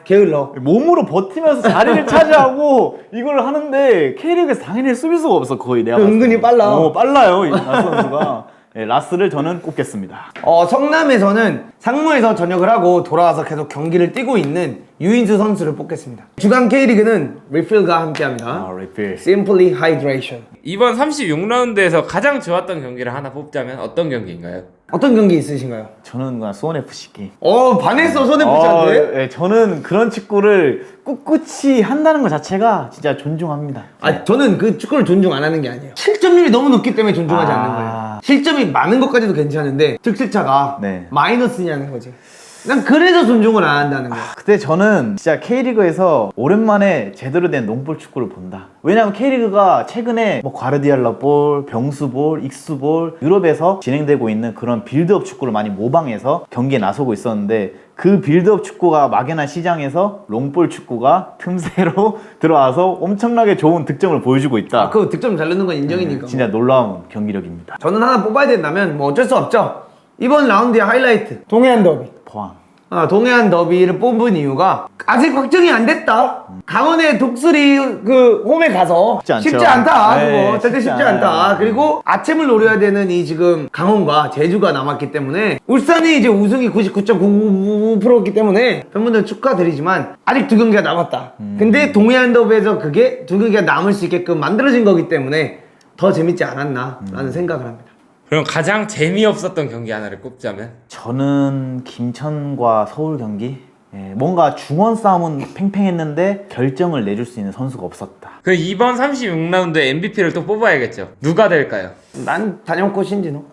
게을러. 몸으로 버티면서 자리를 차지하고 이걸 하는데 K리그에서 당연히 수비수가 없어 거의 내가 봤을 은근히 때. 빨라. 빨라요 이 라스 선수가. 네, 라스를 저는 꼽겠습니다. 성남에서는 상무에서 전역을 하고 돌아와서 계속 경기를 뛰고 있는 유인수 선수를 뽑겠습니다. 주간 K리그는 리필과 함께합니다. 리필. Simply Hydration. 이번 36라운드에서 가장 좋았던 경기를 하나 뽑자면 어떤 경기인가요? 어떤 경기 있으신가요? 저는 그냥 수원FC기. 반했어 손해보자한테. 네, 저는 그런 축구를 꿋꿋이 한다는 것 자체가 진짜 존중합니다. 저는 그 축구를 존중 안 하는 게 아니에요. 실점률이 너무 높기 때문에 존중하지 아. 않는 거예요. 실점이 많은 것까지도 괜찮은데 득실차가 네. 마이너스냐는 거지. 난 그래서 존중을 안 한다는 거야. 그때 저는 진짜 K리그에서 오랜만에 제대로 된 롱볼 축구를 본다. 왜냐면 K리그가 최근에 뭐 과르디알라 볼, 병수볼, 익수볼 유럽에서 진행되고 있는 그런 빌드업 축구를 많이 모방해서 경기에 나서고 있었는데 그 빌드업 축구가 막연한 시장에서 롱볼 축구가 틈새로 들어와서 엄청나게 좋은 득점을 보여주고 있다. 그 득점 잘 넣는 건 인정이니까. 진짜 놀라운 경기력입니다. 저는 하나 뽑아야 된다면 뭐 어쩔 수 없죠. 이번 라운드의 하이라이트 동해안 더비. 포항. 동해안 더비를 뽑은 이유가 아직 확정이 안 됐다. 강원의 독수리 그 홈에 가서 쉽지 않죠. 쉽지 않다. 네, 그거 절대 쉽지 않다. 않아요. 그리고 아챔을 노려야 되는 이 지금 강원과 제주가 남았기 때문에 울산이 이제 우승이 99.99%였기 때문에 팬분들 축하드리지만 아직 두 경기가 남았다. 근데 동해안 더비에서 그게 두 경기가 남을 수 있게끔 만들어진 거기 때문에 더 재밌지 않았나라는 생각을 합니다. 그럼 가장 재미없었던 경기 하나를 꼽자면? 저는 김천과 서울 경기 뭔가 중원 싸움은 팽팽했는데 결정을 내줄 수 있는 선수가 없었다. 그럼 이번 36라운드 MVP를 또 뽑아야겠죠. 누가 될까요? 난 단연코 신진호.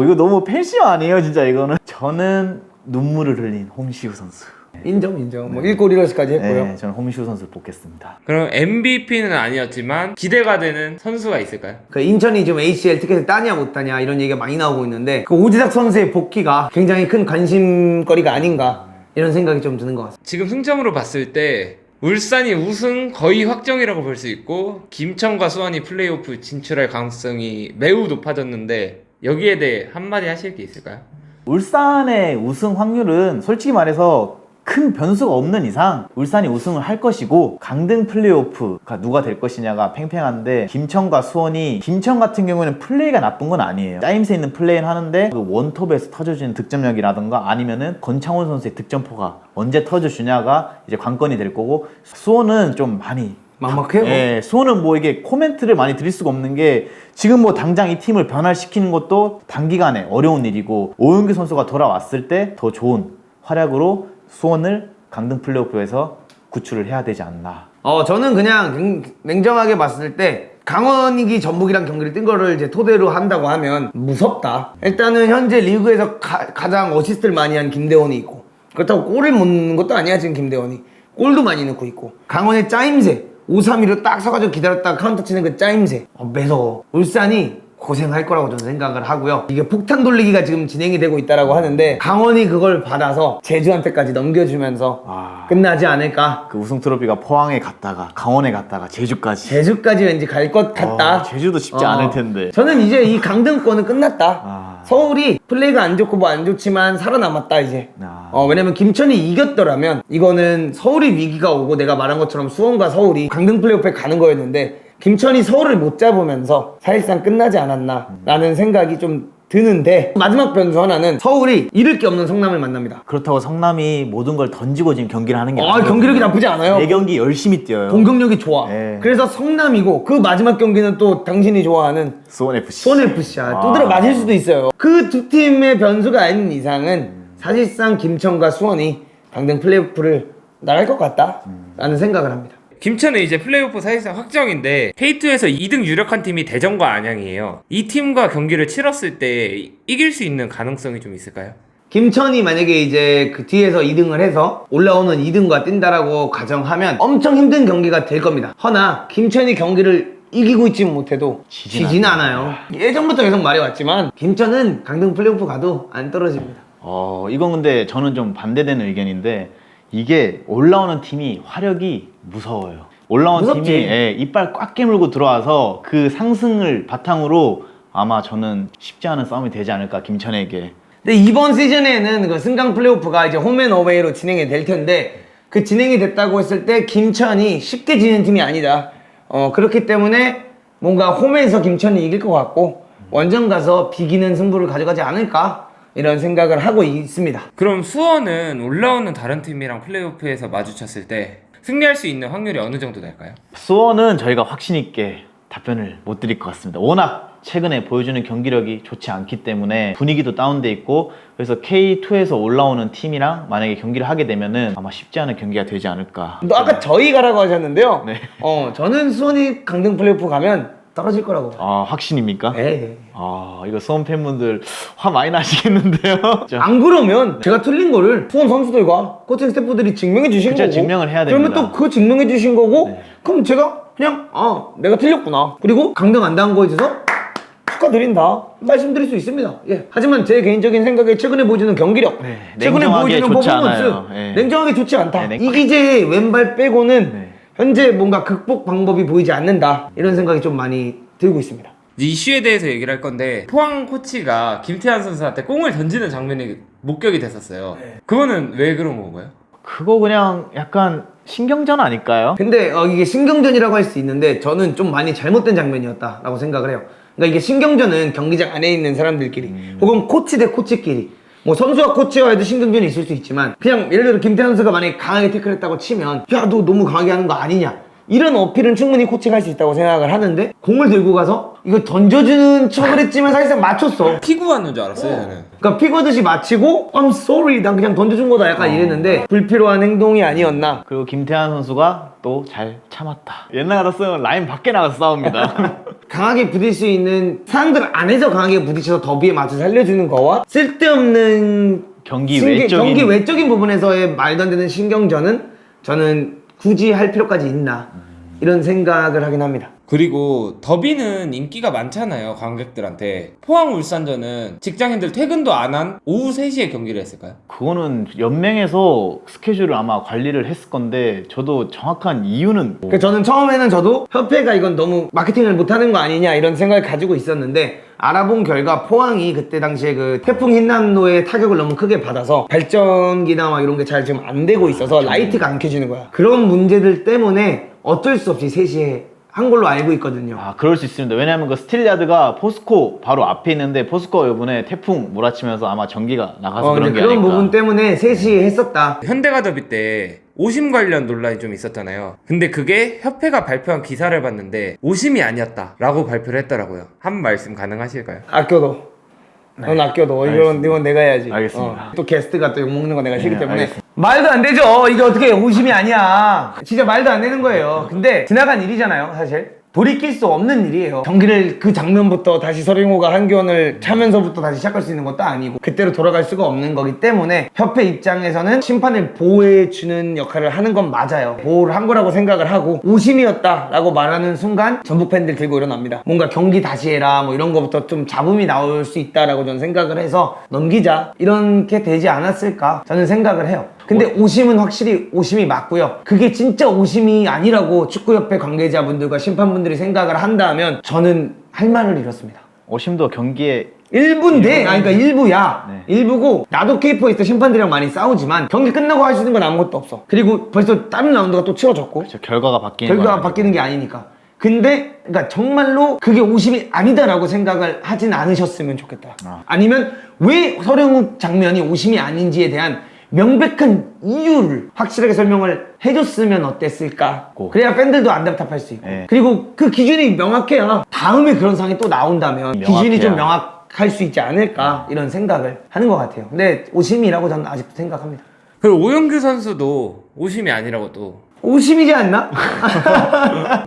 이거 너무 팬심 아니에요 진짜 이거는. 저는 눈물을 흘린 홍시우 선수. 인정. 뭐 1골 1어시까지 했고요. 네, 저는 홍시우 선수를 뽑겠습니다. 그럼 MVP는 아니었지만 기대가 되는 선수가 있을까요? 그 인천이 지금 ACL 티켓을 따냐 못 따냐 이런 얘기가 많이 나오고 있는데 그 오지삭 선수의 복귀가 굉장히 큰 관심거리가 아닌가 이런 생각이 좀 드는 것 같습니다. 지금 승점으로 봤을 때 울산이 우승 거의 확정이라고 볼 수 있고 김천과 수원이 플레이오프 진출할 가능성이 매우 높아졌는데 여기에 대해 한마디 하실 게 있을까요? 울산의 우승 확률은 솔직히 말해서 큰 변수가 없는 이상 울산이 우승을 할 것이고 강등 플레이오프가 누가 될 것이냐가 팽팽한데 김천과 수원이 김천 같은 경우에는 플레이가 나쁜 건 아니에요. 짜임새 있는 플레이는 하는데 그 원톱에서 터져주는 득점력이라든가 아니면은 권창훈 선수의 득점포가 언제 터져주냐가 이제 관건이 될 거고 수원은 좀 많이 막막해요. 예, 수원은 뭐 이게 코멘트를 많이 드릴 수가 없는 게 지금 뭐 당장 이 팀을 변화시키는 것도 단기간에 어려운 일이고 오윤규 선수가 돌아왔을 때 더 좋은 활약으로 수원을 강등 플레이오프에서 구출을 해야 되지 않나. 저는 그냥 냉정하게 봤을 때 강원이기 전북이랑 경기를 뛴 거를 이제 토대로 한다고 하면 무섭다. 일단은 현재 리그에서 가장 어시스트를 많이 한 김대원이 있고 그렇다고 골을 못 넣는 것도 아니야 지금 김대원이. 골도 많이 넣고 있고 강원의 짜임새 5-3-2로 딱 서가지고 기다렸다가 카운터 치는 그 짜임새 매서워. 울산이 고생할 거라고 저는 생각을 하고요. 이게 폭탄 돌리기가 지금 진행이 되고 있다라고 하는데 강원이 그걸 받아서 제주한테까지 넘겨주면서 끝나지 않을까. 그 우승 트로피가 포항에 갔다가 강원에 갔다가 제주까지. 제주까지 왠지 갈 것 같다. 제주도 쉽지 않을 텐데. 저는 이제 이 강등권은 끝났다. 서울이 플레이가 안 좋고 뭐 안 좋지만 살아남았다 이제. 왜냐면 김천이 이겼더라면 이거는 서울이 위기가 오고 내가 말한 것처럼 수원과 서울이 강등 플레이오프에 가는 거였는데 김천이 서울을 못 잡으면서 사실상 끝나지 않았나 라는 생각이 좀 드는데 마지막 변수 하나는 서울이 잃을 게 없는 성남을 만납니다. 그렇다고 성남이 모든 걸 던지고 지금 경기를 하는 게 아니거든요. 경기력이 나쁘지 않아요. 4경기 열심히 뛰어요. 공격력이 좋아. 네. 그래서 성남이고 그 마지막 경기는 또 당신이 좋아하는 수원FC. 수원FC야. 두드려 맞을 수도 있어요. 그 두 팀의 변수가 아닌 이상은 사실상 김천과 수원이 강등 플레이오프를 나갈 것 같다라는 생각을 합니다. 김천은 이제 플레이오프 사실상 확정인데 K2에서 2등 유력한 팀이 대전과 안양이에요. 이 팀과 경기를 치렀을 때 이길 수 있는 가능성이 좀 있을까요? 김천이 만약에 이제 그 뒤에서 2등을 해서 올라오는 2등과 뛴다라고 가정하면 엄청 힘든 경기가 될 겁니다. 허나 김천이 경기를 이기고 있지 못해도 지진 않아요. 예전부터 계속 말해왔지만 김천은 강등 플레이오프 가도 안 떨어집니다. 이건 근데 저는 좀 반대되는 의견인데 이게 올라오는 팀이 화력이 무서워요. 올라온 무섭지. 팀이 이빨 꽉 깨물고 들어와서 그 상승을 바탕으로 아마 저는 쉽지 않은 싸움이 되지 않을까 김천에게. 근데 이번 시즌에는 그 승강 플레이오프가 이제 홈앤어웨이로 진행이 될 텐데 그 진행이 됐다고 했을 때 김천이 쉽게 지는 팀이 아니다. 그렇기 때문에 뭔가 홈에서 김천이 이길 것 같고 원정 가서 비기는 승부를 가져가지 않을까 이런 생각을 하고 있습니다. 그럼 수원은 올라오는 다른 팀이랑 플레이오프에서 마주쳤을 때 승리할 수 있는 확률이 어느 정도 될까요? 수원은 저희가 확신 있게 답변을 못 드릴 것 같습니다. 워낙 최근에 보여주는 경기력이 좋지 않기 때문에 분위기도 다운돼 있고 그래서 K2에서 올라오는 팀이랑 만약에 경기를 하게 되면은 아마 쉽지 않은 경기가 되지 않을까. 또 아까 저희 가라고 하셨는데요. 네. 저는 수원이 강등 플레이오프 가면 떨어질 거라고 봐요. 확신입니까? 네. 이거 수원 팬분들 화 많이 나시겠는데요? 안 그러면 제가 틀린 거를 수원 선수들과 코칭 스태프들이 증명해 주신 그쵸, 거고 증명을 해야 그러면 됩니다. 또 그 증명해 주신 거고 그럼 제가 그냥 내가 틀렸구나 그리고 강등 안 당한 거에 대해서 축하드린다 말씀드릴 수 있습니다. 하지만 제 개인적인 생각에 최근에 보여주는 경기력 최근에 냉정하게 보여주는 좋지 퍼포먼스 않아요. 냉정하게 좋지 않다. 네, 이기재의 왼발 빼고는 현재 뭔가 극복 방법이 보이지 않는다 이런 생각이 좀 많이 들고 있습니다. 이슈에 대해서 얘기를 할 건데 포항 코치가 김태환 선수한테 공을 던지는 장면이 목격이 됐었어요. 그거는 왜 그런 건가요? 그거 그냥 약간 신경전 아닐까요? 근데 이게 신경전이라고 할 수 있는데 저는 좀 많이 잘못된 장면이었다라고 생각을 해요. 그러니까 이게 신경전은 경기장 안에 있는 사람들끼리 혹은 코치 대 코치끼리 뭐 선수와 코치와 해도 신경전이 있을 수 있지만 그냥 예를 들어 김태현 선수가 만약에 강하게 태클했다고 치면 야 너 너무 강하게 하는 거 아니냐 이런 어필은 충분히 코치가 할 수 있다고 생각을 하는데 공을 들고 가서 이거 던져주는 척을 했지만 사실상 맞췄어. 피구하는 줄 알았어요 저는. 그러니까 피거듯이 마치고 I'm sorry 난 그냥 던져준 거다 약간 이랬는데 불필요한 행동이 아니었나. 그리고 김태환 선수가 또 잘 참았다. 옛날 같았으면 라인 밖에 나가서 싸웁니다. 강하게 부딪힐 수 있는 상황들 안에서 강하게 부딪혀서 더비의 맛을 살려주는 거와 쓸데없는 경기 외적인 부분에서의 말도 안 되는 신경전은 저는 굳이 할 필요까지 있나 이런 생각을 하긴 합니다. 그리고 더비는 인기가 많잖아요 관객들한테. 포항 울산전은 직장인들 퇴근도 안 한 오후 3시에 경기를 했을까요? 그거는 연맹에서 스케줄을 아마 관리를 했을 건데 저도 정확한 이유는 그 저는 처음에는 저도 협회가 이건 너무 마케팅을 못하는 거 아니냐 이런 생각을 가지고 있었는데 알아본 결과 포항이 그때 당시에 그 태풍 흰남노의 타격을 너무 크게 받아서 발전기나 막 이런 게 잘 지금 안 되고 있어서 라이트가 안 켜지는 거야. 그런 문제들 때문에 어쩔 수 없이 3시에 한 걸로 알고 있거든요. 아 그럴 수 있습니다. 왜냐하면 그 스틸야드가 포스코 바로 앞에 있는데 포스코 이번에 태풍 몰아치면서 아마 전기가 나가서 그런 게 그런 아닐까. 부분 때문에 3시에 했었다. 현대가 더비 때 오심 관련 논란이 좀 있었잖아요. 근데 그게 협회가 발표한 기사를 봤는데 오심이 아니었다라고 발표를 했더라고요. 한 말씀 가능하실까요? 아껴도. 넌 아껴도. 이건 내가 해야지. 알겠습니다. 또 게스트가 또 욕먹는 거 내가 싫기 네, 때문에. 알겠습니다. 말도 안 되죠. 이게 어떻게 오심이 아니야. 진짜 말도 안 되는 거예요. 근데 지나간 일이잖아요, 사실. 돌이킬 수 없는 일이에요. 경기를 그 장면부터 다시 서령호가 한기원을 차면서부터 다시 시작할 수 있는 것도 아니고 그때로 돌아갈 수가 없는 거기 때문에 협회 입장에서는 심판을 보호해주는 역할을 하는 건 맞아요. 보호를 한 거라고 생각을 하고 오심이었다라고 말하는 순간 전북 팬들 들고 일어납니다. 뭔가 경기 다시 해라 뭐 이런 거부터 좀 잡음이 나올 수 있다라고 저는 생각을 해서 넘기자 이렇게 되지 않았을까 저는 생각을 해요. 근데 오심은 확실히 오심이 맞고요. 그게 진짜 오심이 아니라고 축구협회 관계자분들과 심판분들이 생각을 한다면 저는 할 말을 잃었습니다. 오심도 경기에 일부인데, 그러니까 일부야. 네. 일부고 나도 K4 있을 심판들이랑 많이 싸우지만 경기 끝나고 할 수 있는 건 아무것도 없어. 그리고 벌써 다른 라운드가 또 치러졌고 저 결과가 바뀌는 결과가 건 바뀌는 게 아니니까. 근데 그러니까 정말로 그게 오심이 아니다라고 생각을 하진 않으셨으면 좋겠다. 아니면 왜 서령욱 장면이 오심이 아닌지에 대한 명백한 이유를 확실하게 설명을 해줬으면 어땠을까. 그래야 팬들도 안 답답할 수 있고. 네. 그리고 그 기준이 명확해야 다음에 그런 상황이 또 나온다면 기준이 좀 명확해야. 명확할 수 있지 않을까 이런 생각을 하는 것 같아요. 근데 오심이라고 저는 아직도 생각합니다. 그리고 오영규 선수도 오심이 아니라고 또 오심이지 않나?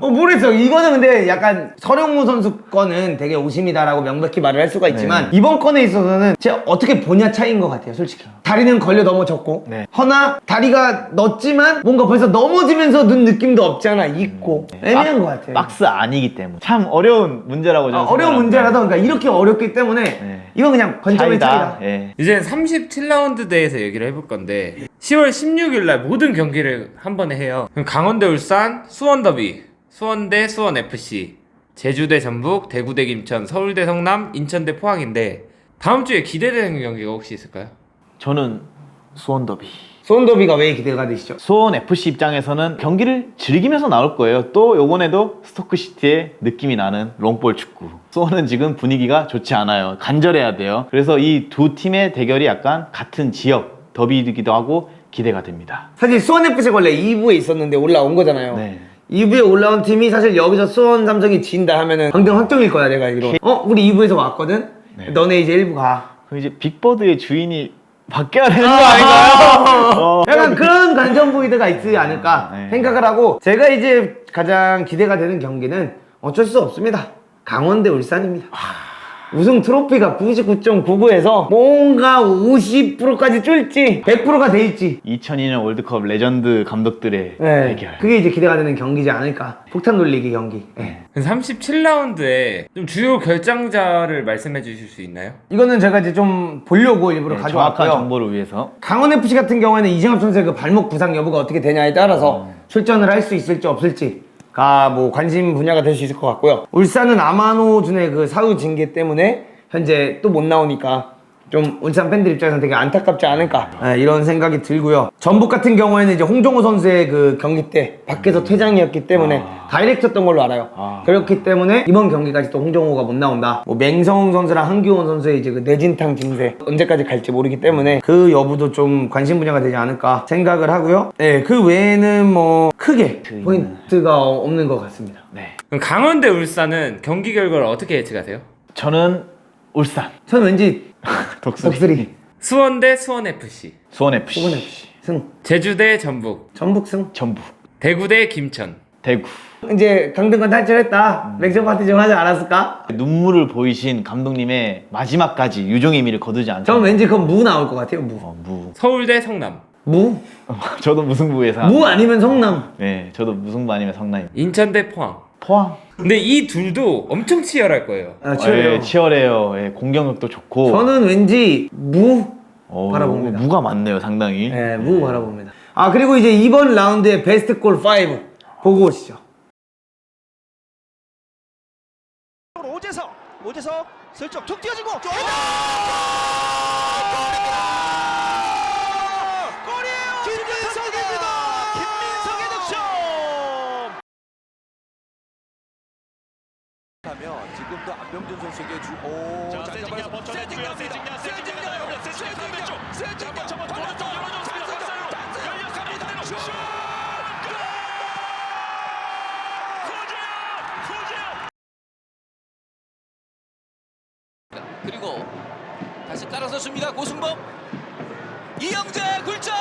모르겠어. 이거는 근데 약간 서령무 선수 거는 되게 오심이다라고 명백히 말을 할 수가 있지만 이번 건에 있어서는 제가 어떻게 보냐 차이인 것 같아요, 솔직히. 다리는 걸려 넘어졌고 네. 허나 다리가 넣었지만 뭔가 벌써 넘어지면서 넣은 느낌도 없잖아, 있고. 애매한 것 같아요. 박스 아니기 때문에 참 어려운 문제라고 저는 어려운 생각합니다. 문제라도 그러니까 이렇게 어렵기 때문에 네. 이건 그냥 관점의 차이다. 예. 이제 37라운드 대에서 얘기를 해볼 건데 10월 16일 날 모든 경기를 한 번에 해요. 그럼 강원대 울산, 수원 더비, 수원대 수원 FC, 제주대 전북, 대구대 김천, 서울대 성남, 인천대 포항인데 다음 주에 기대되는 경기가 혹시 있을까요? 저는 수원 더비. 수원 더비가 왜 기대가 되시죠? 수원 FC 입장에서는 경기를 즐기면서 나올 거예요. 또 요번에도 스토크시티의 느낌이 나는 롱볼 축구. 수원은 지금 분위기가 좋지 않아요. 간절해야 돼요. 그래서 이 두 팀의 대결이 약간 같은 지역 더비이기도 하고 기대가 됩니다. 사실 수원FC가 원래 2부에 있었는데 올라온 거잖아요. 네. 2부에 올라온 팀이 사실 여기서 수원 삼성이 진다 하면은 강등 확정일 거야, 내가 알기로. 우리 2부에서 왔거든? 너네 이제 1부 가. 그럼 이제 빅버드의 주인이 바뀌어야 되는 거 아닌가요? 약간 그런 관전 포인트가 있지 않을까 네. 생각을 하고, 제가 이제 가장 기대가 되는 경기는 어쩔 수 없습니다. 강원대 울산입니다. 우승 트로피가 99.99에서 뭔가 50%까지 쫄지 100%가 돼있지. 2002년 월드컵 레전드 감독들의 대결. 그게 이제 기대가 되는 경기지 않을까. 폭탄 돌리기 경기. 네. 37라운드에 좀 주요 결정자를 말씀해 주실 수 있나요? 이거는 제가 이제 좀 보려고 일부러 네, 가져왔고요. 정확한 정보를 위해서. 강원FC 같은 경우에는 이정엽 선수의 그 발목 부상 여부가 어떻게 되냐에 따라서 출전을 할 수 있을지 없을지가 뭐 관심 분야가 될 수 있을 것 같고요. 울산은 아마노 준의 그 사후 징계 때문에 현재 또 못 나오니까 좀 울산 팬들 입장에서는 되게 안타깝지 않을까, 이런 생각이 들고요. 전북 같은 경우에는 이제 홍정호 선수의 그 경기 때 밖에서 퇴장이었기 때문에 다이렉트였던 걸로 알아요. 그렇기 때문에 이번 경기까지 또 홍정호가 못 나온다. 뭐 맹성훈 선수랑 한규원 선수의 이제 그 뇌진탕 증세 언제까지 갈지 모르기 때문에 그 여부도 좀 관심 분야가 되지 않을까 생각을 하고요. 네, 그 외에는 뭐 크게 포인트가 없는 것 같습니다. 네. 그럼 강원대 울산은 경기 결과를 어떻게 예측하세요? 저는 울산. 저는 왠지 독수리. 수원대 수원FC, 수원 FC. 수원 FC 승. 제주대 전북, 전북 승. 전북. 대구대 김천. 대구. 이제 강등권 탈출했다. 맥주 파티 좀 하지 않았을까? 눈물을 보이신 감독님의 마지막까지 유종의 미를 거두지 않죠. 저는 왠지 그건 무 나올 것 같아요. 무. 무. 서울대 성남, 무? 저도 무승부 예상. 무 아니면 성남. 네, 저도 무승부 아니면 성남입니다. 인천대 포항. 포항. 근데 이 둘도 엄청 치열할 거예요. 아, 치열해요. 치열해요. 예, 공격력도 좋고. 저는 왠지 무 바라봅니다. 무가 많네요, 상당히. 네, 무 바라봅니다. 아, 그리고 이제 이번 라운드의 베스트 골 5 보고 오시죠. 오재석 슬쩍 툭 뛰어지고 골이에요! 김민석입니다. 김민석의 득점. 하면 지금도 안병준 선수에게 세징야 버텨냈고요. 세징야 열렸습니다. 슛! 그리고 다시 깔아서 줍니다. 고승범 이영재 굴절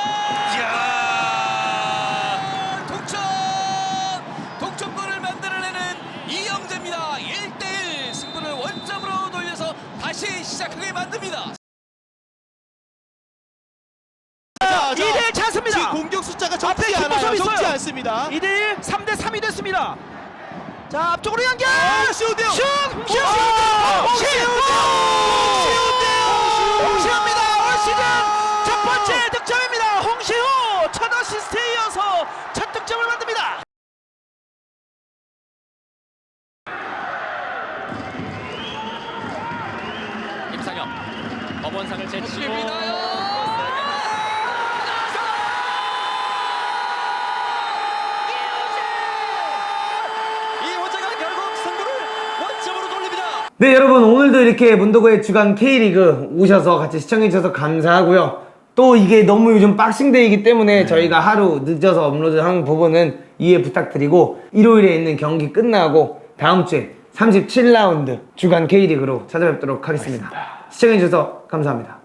동점골을 만들어내는 이영재입니다. 1대1 승부를 원점으로 돌려서 다시 시작하게 만듭니다. 2대1 찬스입니다. 지금 공격 숫자가 앞에 적지 않아요. 킥보스 적지 있어요. 않습니다. 2대1 3대3이 됐습니다. 자, 앞쪽으로 연결. 시우대요. 홍시호입니다. 올 시즌 첫 번째 득점입니다. 홍시호 첫 어시스트에 이어서 첫 득점을 만듭니다. 김상혁 법원상을 제치고 이호재가 결국 승부를 원점으로 돌립니다. 네, 여러분, 오늘도 이렇게 문도구의 주간 K리그 오셔서 같이 시청해주셔서 감사하고요. 또 이게 너무 요즘 박싱데이이기 때문에 저희가 하루 늦어서 업로드하는 부분은 이해 부탁드리고, 일요일에 있는 경기 끝나고 다음 주에 37라운드 주간 K리그로 찾아뵙도록 하겠습니다. 시청해주셔서 감사합니다.